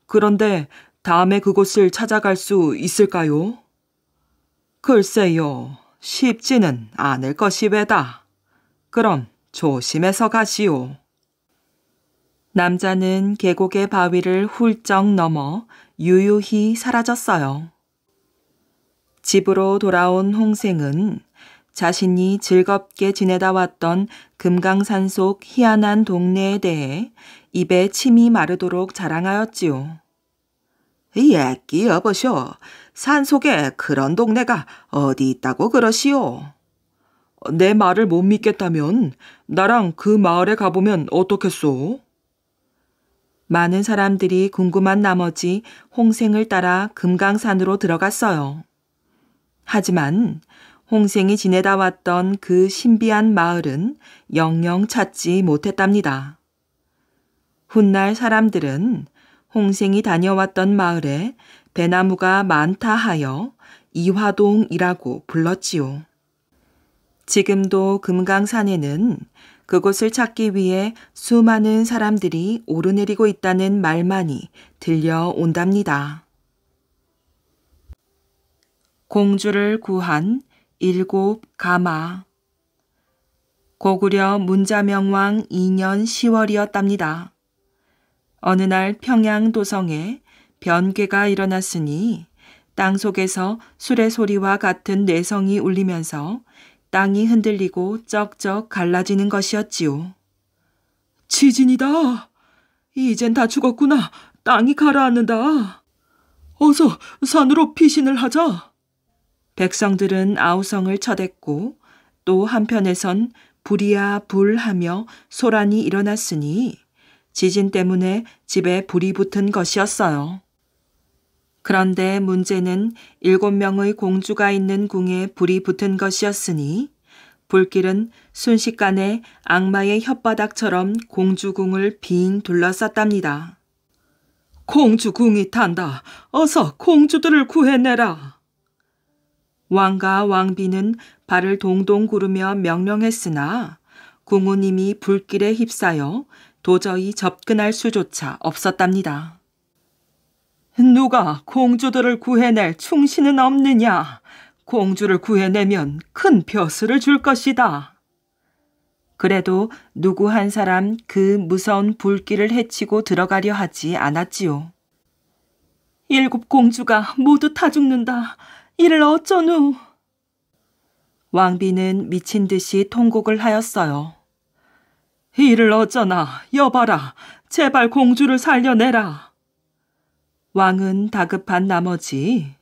그런데 다음에 그곳을 찾아갈 수 있을까요? 글쎄요, 쉽지는 않을 것이외다. 그럼 조심해서 가시오. 남자는 계곡의 바위를 훌쩍 넘어 유유히 사라졌어요. 집으로 돌아온 홍생은 자신이 즐겁게 지내다 왔던 금강산 속 희한한 동네에 대해 입에 침이 마르도록 자랑하였지요. 예끼 여보쇼, 산속에 그런 동네가 어디 있다고 그러시오? 내 말을 못 믿겠다면 나랑 그 마을에 가보면 어떻겠소? 많은 사람들이 궁금한 나머지 홍생을 따라 금강산으로 들어갔어요. 하지만 홍생이 지내다 왔던 그 신비한 마을은 영영 찾지 못했답니다. 훗날 사람들은 홍생이 다녀왔던 마을에 배나무가 많다 하여 이화동이라고 불렀지요. 지금도 금강산에는 그곳을 찾기 위해 수많은 사람들이 오르내리고 있다는 말만이 들려온답니다. 공주를 구한 7 가마. 고구려 문자명왕 2년 10월이었답니다. 어느 날 평양 도성에 변괴가 일어났으니 땅속에서 수레 소리와 같은 뇌성이 울리면서 땅이 흔들리고 쩍쩍 갈라지는 것이었지요. 지진이다. 이젠 다 죽었구나. 땅이 가라앉는다. 어서 산으로 피신을 하자. 백성들은 아우성을 쳐댔고 또 한편에선 불이야 불하며 소란이 일어났으니 지진 때문에 집에 불이 붙은 것이었어요. 그런데 문제는 7명의 공주가 있는 궁에 불이 붙은 것이었으니 불길은 순식간에 악마의 혓바닥처럼 공주궁을 빙 둘러쌌답니다. 공주궁이 탄다. 어서 공주들을 구해내라. 왕과 왕비는 발을 동동 구르며 명령했으나 궁은 이미 불길에 휩싸여 도저히 접근할 수조차 없었답니다. 누가 공주들을 구해낼 충신은 없느냐? 공주를 구해내면 큰 벼슬을 줄 것이다. 그래도 누구 한 사람 그 무서운 불길을 헤치고 들어가려 하지 않았지요. 7 공주가 모두 타 죽는다. 이를 어쩌누? 왕비는 미친 듯이 통곡을 하였어요. 이를 어쩌나, 여봐라. 제발 공주를 살려내라. 왕은 다급한 나머지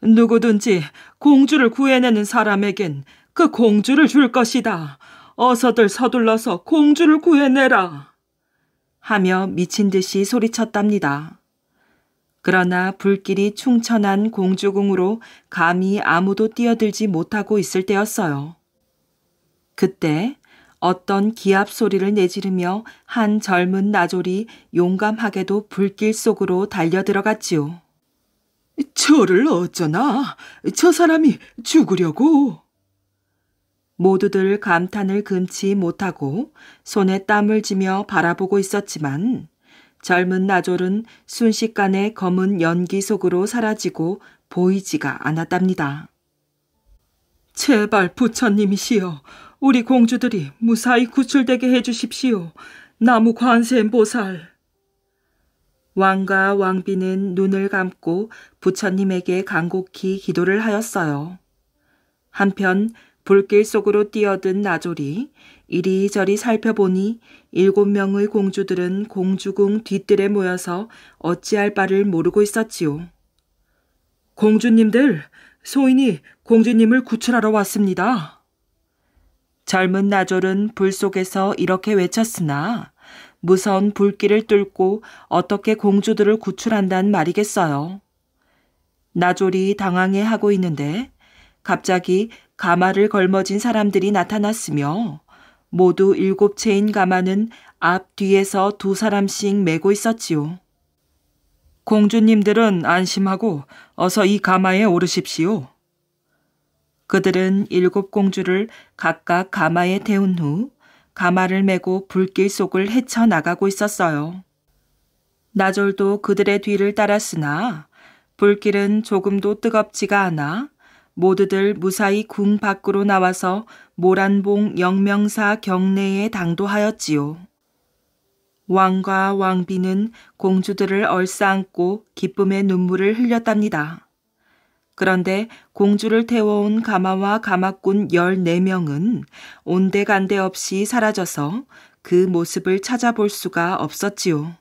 누구든지 공주를 구해내는 사람에겐 그 공주를 줄 것이다. 어서들 서둘러서 공주를 구해내라. 하며 미친 듯이 소리쳤답니다. 그러나 불길이 충천한 공주궁으로 감히 아무도 뛰어들지 못하고 있을 때였어요. 그때 어떤 기합 소리를 내지르며 한 젊은 나졸이 용감하게도 불길 속으로 달려들어갔지요. 저를 어쩌나? 저 사람이 죽으려고. 모두들 감탄을 금치 못하고 손에 땀을 쥐며 바라보고 있었지만 젊은 나졸은 순식간에 검은 연기 속으로 사라지고 보이지가 않았답니다. 제발 부처님이시여, 우리 공주들이 무사히 구출되게 해주십시오. 나무 관세음보살. 왕과 왕비는 눈을 감고 부처님에게 간곡히 기도를 하였어요. 한편 불길 속으로 뛰어든 나졸이 이리저리 살펴보니 7명의 공주들은 공주궁 뒤뜰에 모여서 어찌할 바를 모르고 있었지요. 공주님들, 소인이 공주님을 구출하러 왔습니다. 젊은 나졸은 불 속에서 이렇게 외쳤으나 무서운 불길을 뚫고 어떻게 공주들을 구출한단 말이겠어요. 나졸이 당황해하고 있는데 갑자기 가마를 걸머진 사람들이 나타났으며 모두 7채인 가마는 앞 뒤에서 2 사람씩 메고 있었지요. 공주님들은 안심하고 어서 이 가마에 오르십시오. 그들은 7 공주를 각각 가마에 태운 후 가마를 메고 불길 속을 헤쳐나가고 있었어요. 나졸도 그들의 뒤를 따랐으나 불길은 조금도 뜨겁지가 않아 모두들 무사히 궁 밖으로 나와서 모란봉 영명사 경내에 당도하였지요. 왕과 왕비는 공주들을 얼싸안고 기쁨의 눈물을 흘렸답니다. 그런데 공주를 태워온 가마와 가마꾼 14명은 온데간데 없이 사라져서 그 모습을 찾아볼 수가 없었지요.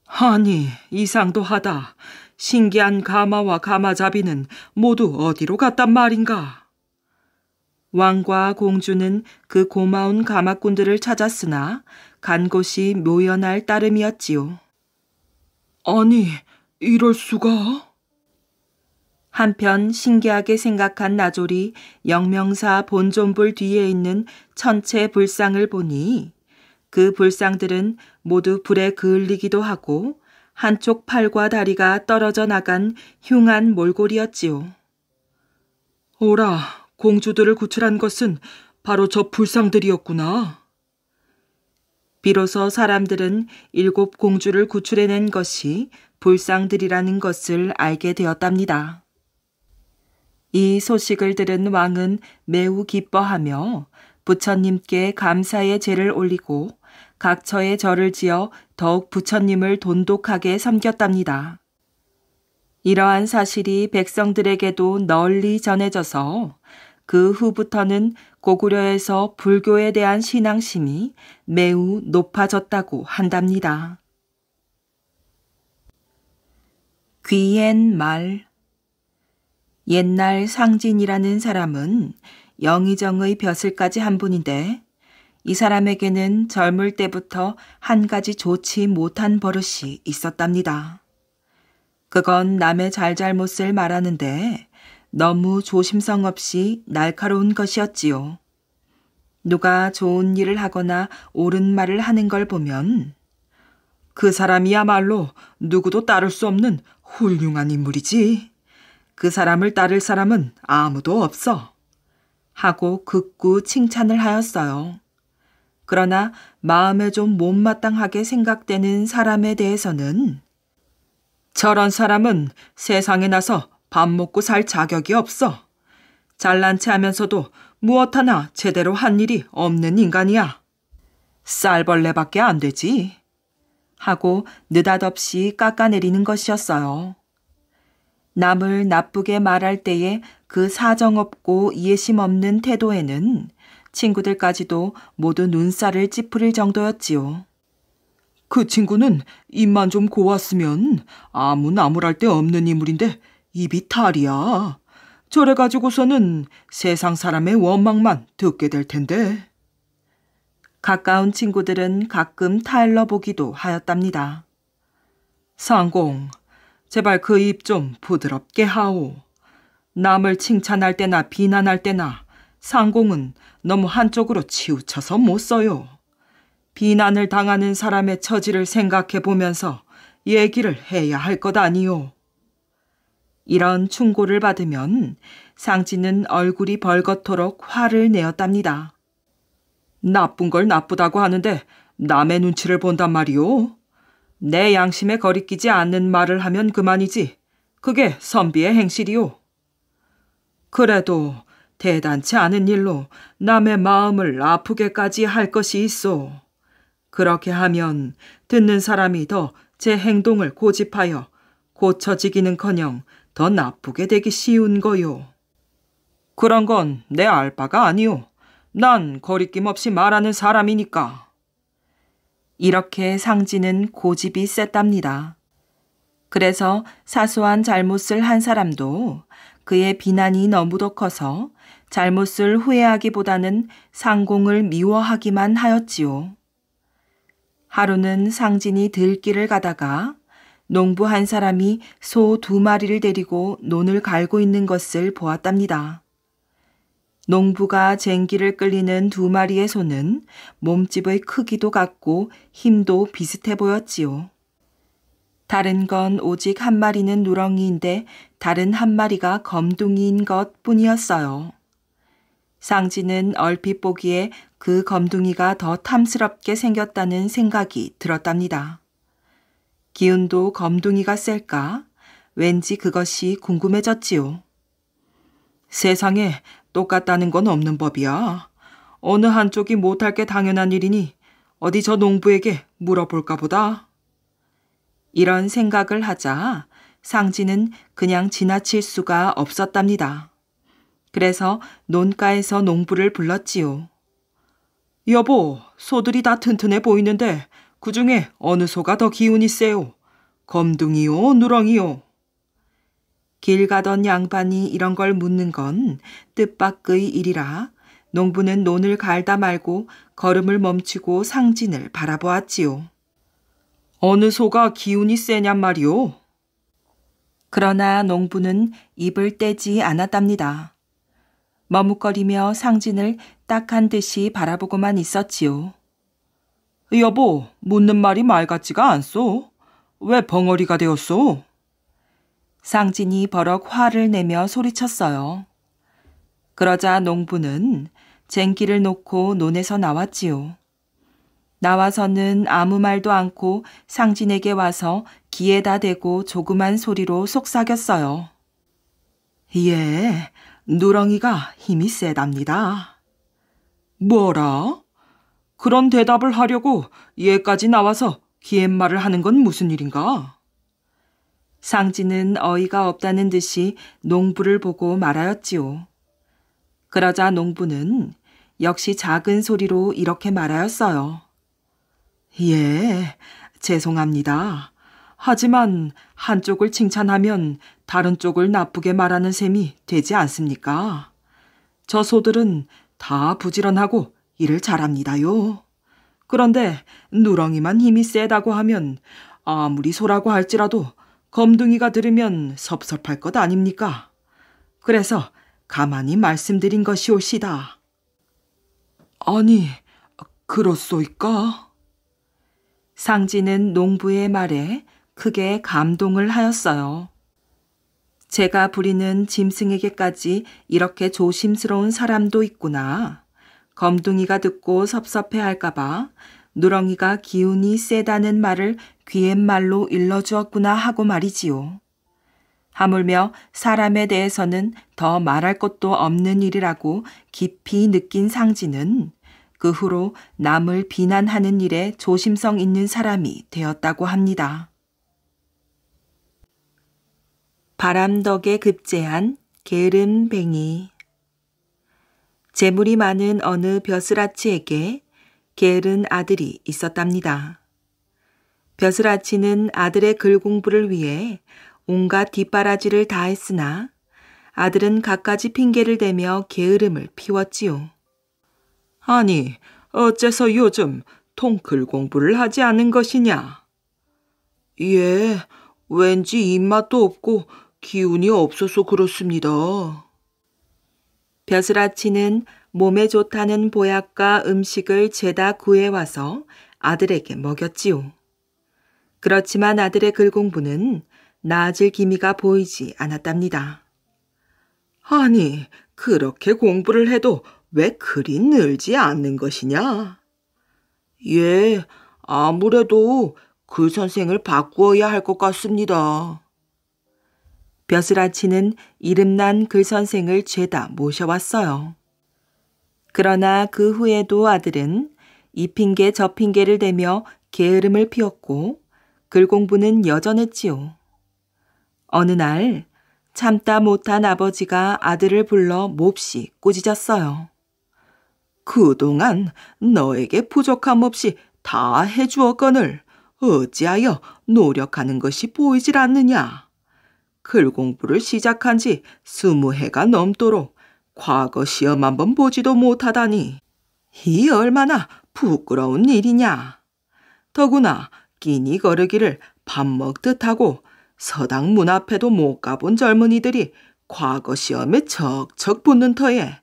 아니, 이상도 하다. 신기한 가마와 가마잡이는 모두 어디로 갔단 말인가? 왕과 공주는 그 고마운 가마꾼들을 찾았으나 간 곳이 묘연할 따름이었지요. 아니, 이럴 수가? 한편 신기하게 생각한 나졸이 영명사 본존불 뒤에 있는 천체 불상을 보니 그 불상들은 모두 불에 그을리기도 하고 한쪽 팔과 다리가 떨어져 나간 흉한 몰골이었지요. 오라, 공주들을 구출한 것은 바로 저 불상들이었구나. 비로소 사람들은 7 공주를 구출해낸 것이 불상들이라는 것을 알게 되었답니다. 이 소식을 들은 왕은 매우 기뻐하며 부처님께 감사의 제를 올리고 각처에 절을 지어 더욱 부처님을 돈독하게 섬겼답니다. 이러한 사실이 백성들에게도 널리 전해져서 그 후부터는 고구려에서 불교에 대한 신앙심이 매우 높아졌다고 한답니다. 귀엔 말. 옛날 상진이라는 사람은 영의정의 벼슬까지 한 분인데 이 사람에게는 젊을 때부터 한 가지 좋지 못한 버릇이 있었답니다. 그건 남의 잘잘못을 말하는데 너무 조심성 없이 날카로운 것이었지요. 누가 좋은 일을 하거나 옳은 말을 하는 걸 보면 그 사람이야말로 누구도 따를 수 없는 훌륭한 인물이지. 그 사람을 따를 사람은 아무도 없어. 하고 극구 칭찬을 하였어요. 그러나 마음에 좀 못마땅하게 생각되는 사람에 대해서는 저런 사람은 세상에 나서 밥 먹고 살 자격이 없어. 잘난 체 하면서도 무엇 하나 제대로 한 일이 없는 인간이야. 쌀벌레밖에 안 되지. 하고 느닷없이 깎아내리는 것이었어요. 남을 나쁘게 말할 때에 그 사정없고 이해심 없는 태도에는 친구들까지도 모두 눈살을 찌푸릴 정도였지요. 그 친구는 입만 좀 고왔으면 아무 나무랄 데 없는 인물인데 입이 탈이야. 저래가지고서는 세상 사람의 원망만 듣게 될 텐데. 가까운 친구들은 가끔 타일러 보기도 하였답니다. 상공, 제발 그 입 좀 부드럽게 하오. 남을 칭찬할 때나 비난할 때나 상공은 너무 한쪽으로 치우쳐서 못 써요. 비난을 당하는 사람의 처지를 생각해 보면서 얘기를 해야 할 것 아니오. 이런 충고를 받으면 상진은 얼굴이 벌겋도록 화를 내었답니다. 나쁜 걸 나쁘다고 하는데 남의 눈치를 본단 말이오. 내 양심에 거리끼지 않는 말을 하면 그만이지. 그게 선비의 행실이오. 그래도 대단치 않은 일로 남의 마음을 아프게까지 할 것이 있어. 그렇게 하면 듣는 사람이 더 제 행동을 고집하여 고쳐지기는커녕 더 나쁘게 되기 쉬운 거요. 그런 건 내 알 바가 아니오. 난 거리낌 없이 말하는 사람이니까. 이렇게 상진은 고집이 셌답니다. 그래서 사소한 잘못을 한 사람도 그의 비난이 너무도 커서 잘못을 후회하기보다는 상공을 미워하기만 하였지요. 하루는 상진이 들길을 가다가 농부 한 사람이 소 2마리를 데리고 논을 갈고 있는 것을 보았답니다. 농부가 쟁기를 끌리는 2마리의 소는 몸집의 크기도 같고 힘도 비슷해 보였지요. 다른 건 오직 1마리는 누렁이인데 다른 1마리가 검둥이인 것 뿐이었어요. 상진은 얼핏 보기에 그 검둥이가 더 탐스럽게 생겼다는 생각이 들었답니다. 기운도 검둥이가 셀까? 왠지 그것이 궁금해졌지요. 세상에 똑같다는 건 없는 법이야. 어느 한쪽이 못할 게 당연한 일이니 어디 저 농부에게 물어볼까 보다. 이런 생각을 하자 상진은 그냥 지나칠 수가 없었답니다. 그래서 논가에서 농부를 불렀지요. 여보, 소들이 다 튼튼해 보이는데 그중에 어느 소가 더 기운이 세요? 검둥이요, 누렁이요? 길 가던 양반이 이런 걸 묻는 건 뜻밖의 일이라 농부는 논을 갈다 말고 걸음을 멈추고 상진을 바라보았지요. 어느 소가 기운이 세냔 말이오? 그러나 농부는 입을 떼지 않았답니다. 머뭇거리며 상진을 딱한 듯이 바라보고만 있었지요. 여보, 묻는 말이 말 같지가 않소. 왜 벙어리가 되었소? 상진이 버럭 화를 내며 소리쳤어요. 그러자 농부는 쟁기를 놓고 논에서 나왔지요. 나와서는 아무 말도 않고 상진에게 와서 귀에다 대고 조그만 소리로 속삭였어요. 예, 누렁이가 힘이 세답니다. 뭐라? 그런 대답을 하려고 얘까지 나와서 기욬말을 하는 건 무슨 일인가? 상진은 어이가 없다는 듯이 농부를 보고 말하였지요. 그러자 농부는 역시 작은 소리로 이렇게 말하였어요. 예, 죄송합니다. 하지만 한쪽을 칭찬하면 다른 쪽을 나쁘게 말하는 셈이 되지 않습니까? 저 소들은 다 부지런하고 일을 잘합니다요. 그런데 누렁이만 힘이 세다고 하면 아무리 소라고 할지라도 검둥이가 들으면 섭섭할 것 아닙니까? 그래서 가만히 말씀드린 것이올시다. 아니, 그렇소이까? 상진은 농부의 말에 크게 감동을 하였어요. 제가 부리는 짐승에게까지 이렇게 조심스러운 사람도 있구나. 검둥이가 듣고 섭섭해할까봐 누렁이가 기운이 세다는 말을 귀옛말로 일러주었구나 하고 말이지요. 하물며 사람에 대해서는 더 말할 것도 없는 일이라고 깊이 느낀 상진은 그 후로 남을 비난하는 일에 조심성 있는 사람이 되었다고 합니다. 바람덕에 급제한 게으름뱅이. 재물이 많은 어느 벼슬아치에게 게으른 아들이 있었답니다. 벼슬아치는 아들의 글 공부를 위해 온갖 뒷바라지를 다 했으나 아들은 갖가지 핑계를 대며 게으름을 피웠지요. 아니, 어째서 요즘 통글 공부를 하지 않은 것이냐? 예, 왠지 입맛도 없고 기운이 없어서 그렇습니다. 벼슬아치는 몸에 좋다는 보약과 음식을 죄다 구해와서 아들에게 먹였지요. 그렇지만 아들의 글 공부는 나아질 기미가 보이지 않았답니다. 아니, 그렇게 공부를 해도 왜 글이 늘지 않는 것이냐? 예, 아무래도 글 선생을 바꾸어야 할 것 같습니다. 벼슬아치는 이름난 글 선생을 죄다 모셔왔어요. 그러나 그 후에도 아들은 이 핑계 저 핑계를 대며 게으름을 피웠고 글 공부는 여전했지요. 어느 날 참다 못한 아버지가 아들을 불러 몹시 꾸짖었어요. 그동안 너에게 부족함 없이 다 해주었거늘 어찌하여 노력하는 것이 보이질 않느냐? 글 공부를 시작한 지 20해가 넘도록 과거 시험 한번 보지도 못하다니 이 얼마나 부끄러운 일이냐. 더구나 끼니 거르기를 밥 먹듯 하고 서당 문 앞에도 못 가본 젊은이들이 과거 시험에 척척 붙는 터에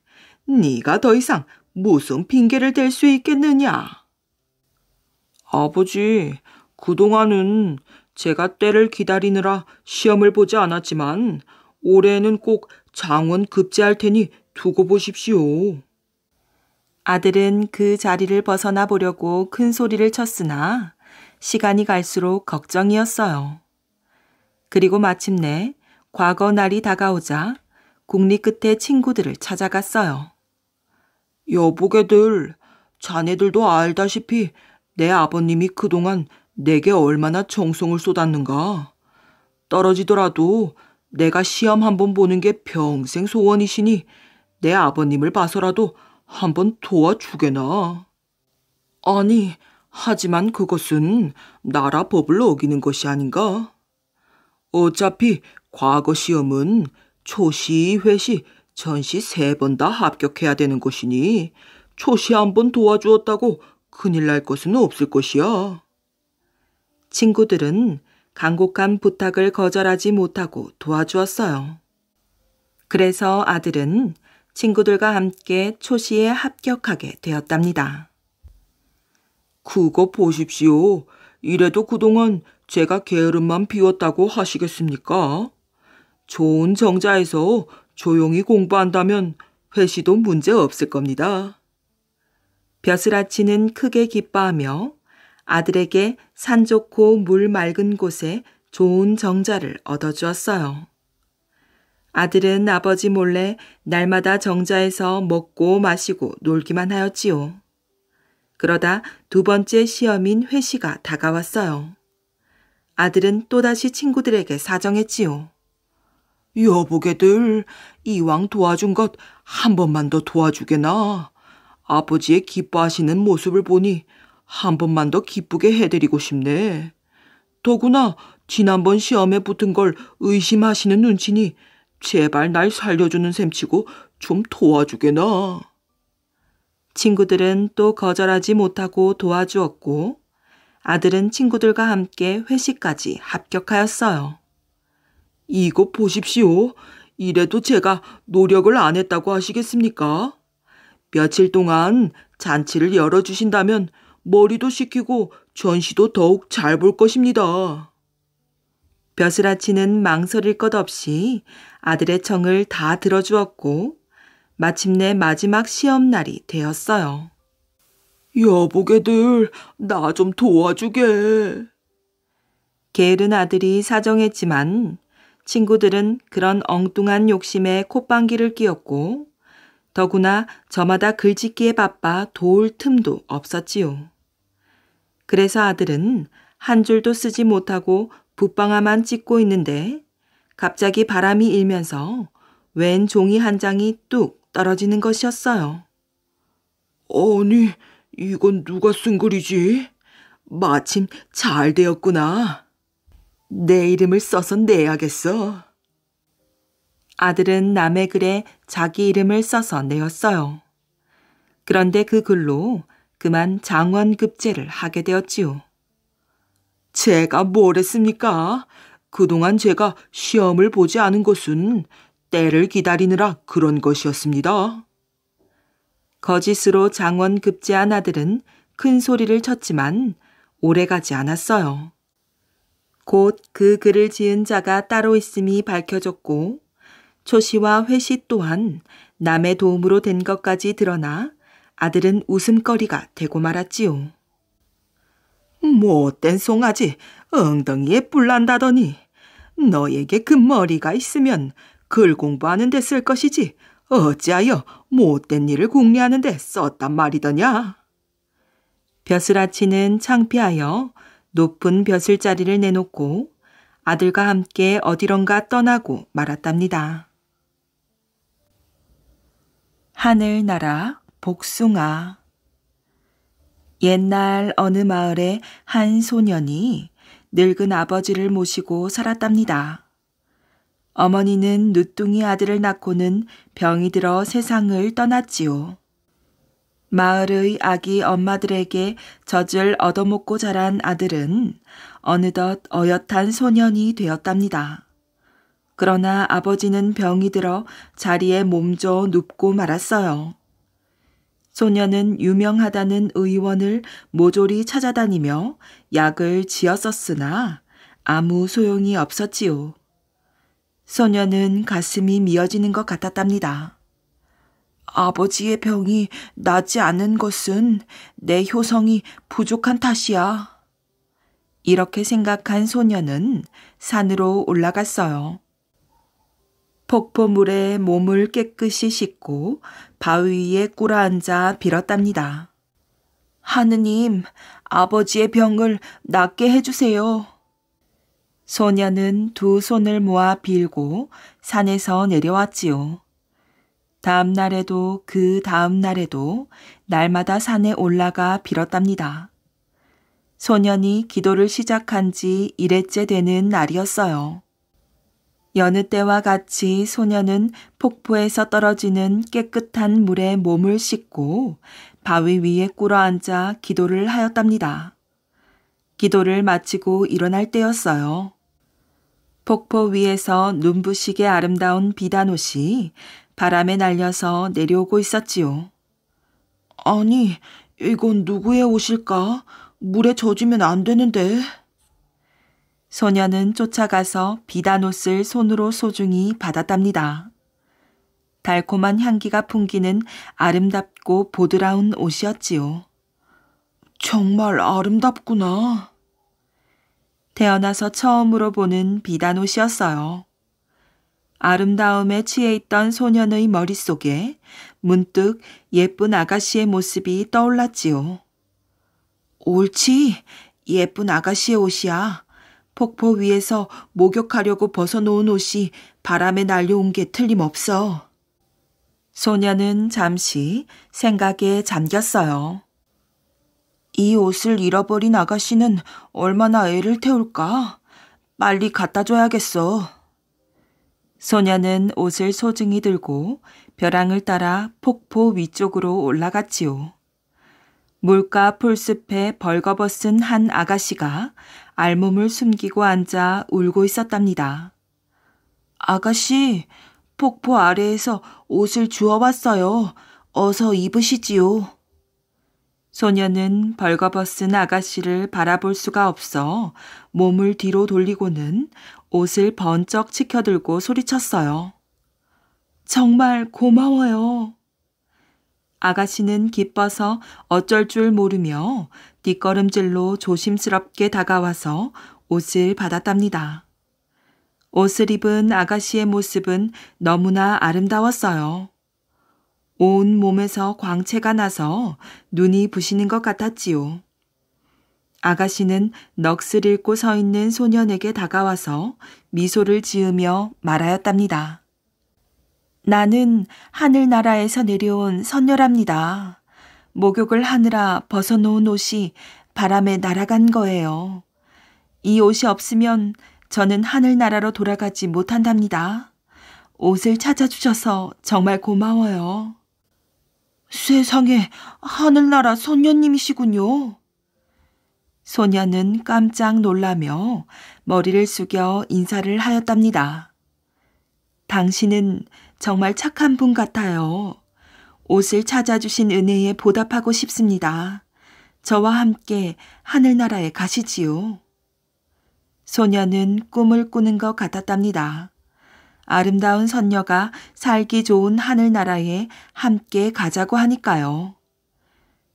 네가 더 이상 무슨 핑계를 댈 수 있겠느냐. 아버지, 그동안은 제가 때를 기다리느라 시험을 보지 않았지만 올해는 꼭 장원 급제할 테니 두고 보십시오. 아들은 그 자리를 벗어나 보려고 큰 소리를 쳤으나 시간이 갈수록 걱정이었어요. 그리고 마침내 과거 날이 다가오자 국리 끝에 친구들을 찾아갔어요. 여보게들, 자네들도 알다시피 내 아버님이 그동안 내게 얼마나 정성을 쏟았는가. 떨어지더라도 내가 시험 한번 보는 게 평생 소원이시니 내 아버님을 봐서라도 한번 도와주게나. 아니, 하지만 그것은 나라 법을 어기는 것이 아닌가? 어차피 과거 시험은 초시, 회시, 전시 3번 다 합격해야 되는 것이니 초시 한번 도와주었다고 큰일 날 것은 없을 것이야. 친구들은 간곡한 부탁을 거절하지 못하고 도와주었어요. 그래서 아들은 친구들과 함께 초시에 합격하게 되었답니다. 그거 보십시오. 이래도 그동안 제가 게으름만 피웠다고 하시겠습니까? 좋은 정자에서 조용히 공부한다면 회시도 문제 없을 겁니다. 벼슬아치는 크게 기뻐하며 아들에게 산 좋고 물 맑은 곳에 좋은 정자를 얻어주었어요. 아들은 아버지 몰래 날마다 정자에서 먹고 마시고 놀기만 하였지요. 그러다 두 번째 시험인 회시가 다가왔어요. 아들은 또다시 친구들에게 사정했지요. 여보게들, 이왕 도와준 것 한 번만 더 도와주게나. 아버지의 기뻐하시는 모습을 보니 한 번만 더 기쁘게 해드리고 싶네. 더구나 지난번 시험에 붙은 걸 의심하시는 눈치니 제발 날 살려주는 셈치고 좀 도와주게나. 친구들은 또 거절하지 못하고 도와주었고 아들은 친구들과 함께 회시까지 합격하였어요. 이거 보십시오. 이래도 제가 노력을 안 했다고 하시겠습니까? 며칠 동안 잔치를 열어주신다면 머리도 식히고 전시도 더욱 잘 볼 것입니다. 벼슬아치는 망설일 것 없이 아들의 청을 다 들어주었고 마침내 마지막 시험날이 되었어요. 여보게들, 나 좀 도와주게. 게으른 아들이 사정했지만 친구들은 그런 엉뚱한 욕심에 콧방귀를 뀌었고 더구나 저마다 글짓기에 바빠 도울 틈도 없었지요. 그래서 아들은 한 줄도 쓰지 못하고 붓방아만 찍고 있는데 갑자기 바람이 일면서 웬 종이 한 장이 뚝 떨어지는 것이었어요. 아니, 이건 누가 쓴 글이지? 마침 잘 되었구나. 내 이름을 써서 내야겠어. 아들은 남의 글에 자기 이름을 써서 내었어요. 그런데 그 글로 그만 장원급제를 하게 되었지요. 제가 뭘 했습니까? 그동안 제가 시험을 보지 않은 것은 때를 기다리느라 그런 것이었습니다. 거짓으로 장원급제한 아들은 큰 소리를 쳤지만 오래가지 않았어요. 곧 그 글을 지은 자가 따로 있음이 밝혀졌고 초시와 회시 또한 남의 도움으로 된 것까지 드러나 아들은 웃음거리가 되고 말았지요. 못된 송아지, 엉덩이에 뿔 난다더니 너에게 그 머리가 있으면 글 공부하는 데 쓸 것이지 어찌하여 못된 일을 궁리하는 데 썼단 말이더냐. 벼슬아치는 창피하여 높은 벼슬자리를 내놓고 아들과 함께 어디론가 떠나고 말았답니다. 하늘나라 복숭아. 옛날 어느 마을에 한 소년이 늙은 아버지를 모시고 살았답니다. 어머니는 누뚱이 아들을 낳고는 병이 들어 세상을 떠났지요. 마을의 아기 엄마들에게 젖을 얻어먹고 자란 아들은 어느덧 어엿한 소년이 되었답니다. 그러나 아버지는 병이 들어 자리에 몸져 눕고 말았어요. 소년은 유명하다는 의원을 모조리 찾아다니며 약을 지었었으나 아무 소용이 없었지요. 소년은 가슴이 미어지는 것 같았답니다. 아버지의 병이 낫지 않는 것은 내 효성이 부족한 탓이야. 이렇게 생각한 소년은 산으로 올라갔어요. 폭포물에 몸을 깨끗이 씻고 바위 위에 꿇어앉아 빌었답니다. 하느님, 아버지의 병을 낫게 해주세요. 소년은 두 손을 모아 빌고 산에서 내려왔지요. 다음 날에도 그 다음 날에도 날마다 산에 올라가 빌었답니다. 소년이 기도를 시작한 지 1회째 되는 날이었어요. 여느 때와 같이 소년은 폭포에서 떨어지는 깨끗한 물에 몸을 씻고 바위 위에 꿇어앉아 기도를 하였답니다. 기도를 마치고 일어날 때였어요. 폭포 위에서 눈부시게 아름다운 비단옷이 바람에 날려서 내려오고 있었지요. 아니, 이건 누구의 옷일까? 물에 젖으면 안 되는데. 소년은 쫓아가서 비단옷을 손으로 소중히 받았답니다. 달콤한 향기가 풍기는 아름답고 보드라운 옷이었지요. 정말 아름답구나. 태어나서 처음으로 보는 비단옷이었어요. 아름다움에 취해 있던 소년의 머릿속에 문득 예쁜 아가씨의 모습이 떠올랐지요. 옳지. 예쁜 아가씨의 옷이야. 폭포 위에서 목욕하려고 벗어놓은 옷이 바람에 날려온 게 틀림없어. 소녀는 잠시 생각에 잠겼어요. 이 옷을 잃어버린 아가씨는 얼마나 애를 태울까? 빨리 갖다 줘야겠어. 소녀는 옷을 소중히 들고 벼랑을 따라 폭포 위쪽으로 올라갔지요. 물가 풀숲에 벌거벗은 한 아가씨가 알몸을 숨기고 앉아 울고 있었답니다. 아가씨, 폭포 아래에서 옷을 주워왔어요. 어서 입으시지요. 소녀는 벌거벗은 아가씨를 바라볼 수가 없어 몸을 뒤로 돌리고는 옷을 번쩍 치켜들고 소리쳤어요. 정말 고마워요. 아가씨는 기뻐서 어쩔 줄 모르며 뒷걸음질로 조심스럽게 다가와서 옷을 받았답니다. 옷을 입은 아가씨의 모습은 너무나 아름다웠어요. 온 몸에서 광채가 나서 눈이 부시는 것 같았지요. 아가씨는 넋을 잃고 서 있는 소년에게 다가와서 미소를 지으며 말하였답니다. 나는 하늘나라에서 내려온 선녀랍니다. 목욕을 하느라 벗어놓은 옷이 바람에 날아간 거예요. 이 옷이 없으면 저는 하늘나라로 돌아가지 못한답니다. 옷을 찾아주셔서 정말 고마워요. 세상에, 하늘나라 선녀님이시군요. 소녀는 깜짝 놀라며 머리를 숙여 인사를 하였답니다. 당신은 정말 착한 분 같아요. 옷을 찾아주신 은혜에 보답하고 싶습니다. 저와 함께 하늘나라에 가시지요. 소녀는 꿈을 꾸는 것 같았답니다. 아름다운 선녀가 살기 좋은 하늘나라에 함께 가자고 하니까요.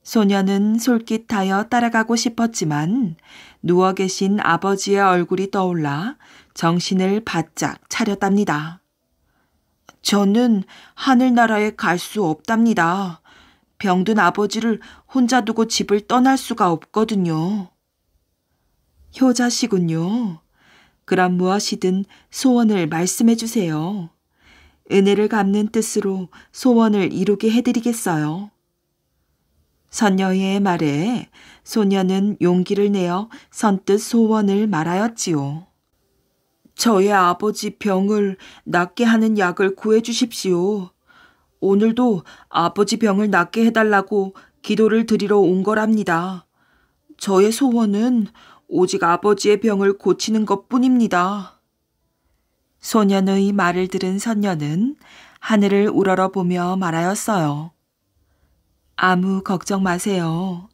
소녀는 솔깃하여 따라가고 싶었지만 누워 계신 아버지의 얼굴이 떠올라 정신을 바짝 차렸답니다. 저는 하늘나라에 갈 수 없답니다. 병든 아버지를 혼자 두고 집을 떠날 수가 없거든요. 효자시군요. 그럼 무엇이든 소원을 말씀해 주세요. 은혜를 갚는 뜻으로 소원을 이루게 해드리겠어요. 선녀의 말에 소녀는 용기를 내어 선뜻 소원을 말하였지요. 저의 아버지 병을 낫게 하는 약을 구해주십시오. 오늘도 아버지 병을 낫게 해달라고 기도를 드리러 온 거랍니다. 저의 소원은 오직 아버지의 병을 고치는 것뿐입니다. 소년의 말을 들은 선녀는 하늘을 우러러보며 말하였어요. 아무 걱정 마세요.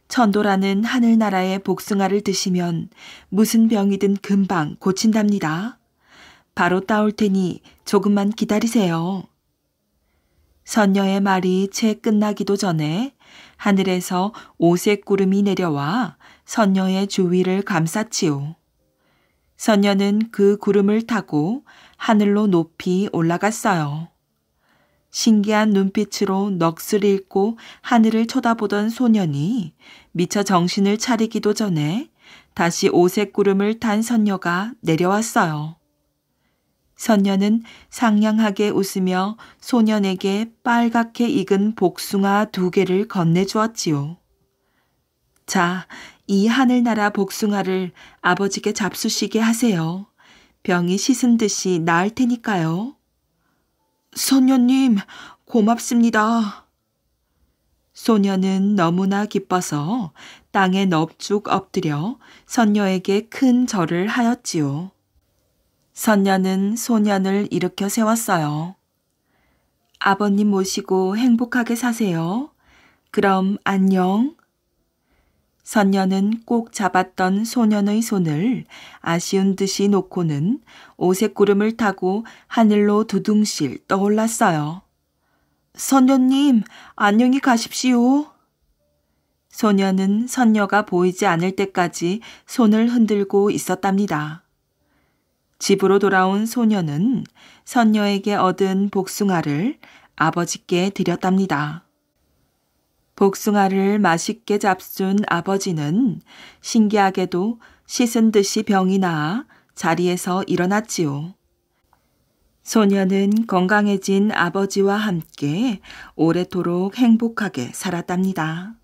천도라는 하늘나라의 복숭아를 드시면 무슨 병이든 금방 고친답니다. 바로 따올 테니 조금만 기다리세요. 선녀의 말이 채 끝나기도 전에 하늘에서 오색 구름이 내려와 선녀의 주위를 감쌌지요. 선녀는 그 구름을 타고 하늘로 높이 올라갔어요. 신기한 눈빛으로 넋을 잃고 하늘을 쳐다보던 소년이 미처 정신을 차리기도 전에 다시 오색 구름을 탄 선녀가 내려왔어요. 선녀는 상냥하게 웃으며 소년에게 빨갛게 익은 복숭아 2개를 건네주었지요. 자, 이 하늘나라 복숭아를 아버지께 잡수시게 하세요. 병이 씻은 듯이 나을 테니까요. 선녀님, 고맙습니다. 소녀는 너무나 기뻐서 땅에 넙죽 엎드려 선녀에게 큰 절을 하였지요. 선녀는 소년을 일으켜 세웠어요. 아버님 모시고 행복하게 사세요. 그럼 안녕. 선녀는 꼭 잡았던 소년의 손을 아쉬운 듯이 놓고는 오색 구름을 타고 하늘로 두둥실 떠올랐어요. 선녀님, 안녕히 가십시오. 소녀는 선녀가 보이지 않을 때까지 손을 흔들고 있었답니다. 집으로 돌아온 소녀는 선녀에게 얻은 복숭아를 아버지께 드렸답니다. 복숭아를 맛있게 잡순 아버지는 신기하게도 씻은 듯이 병이 나아 자리에서 일어났지요. 소녀는 건강해진 아버지와 함께 오래도록 행복하게 살았답니다.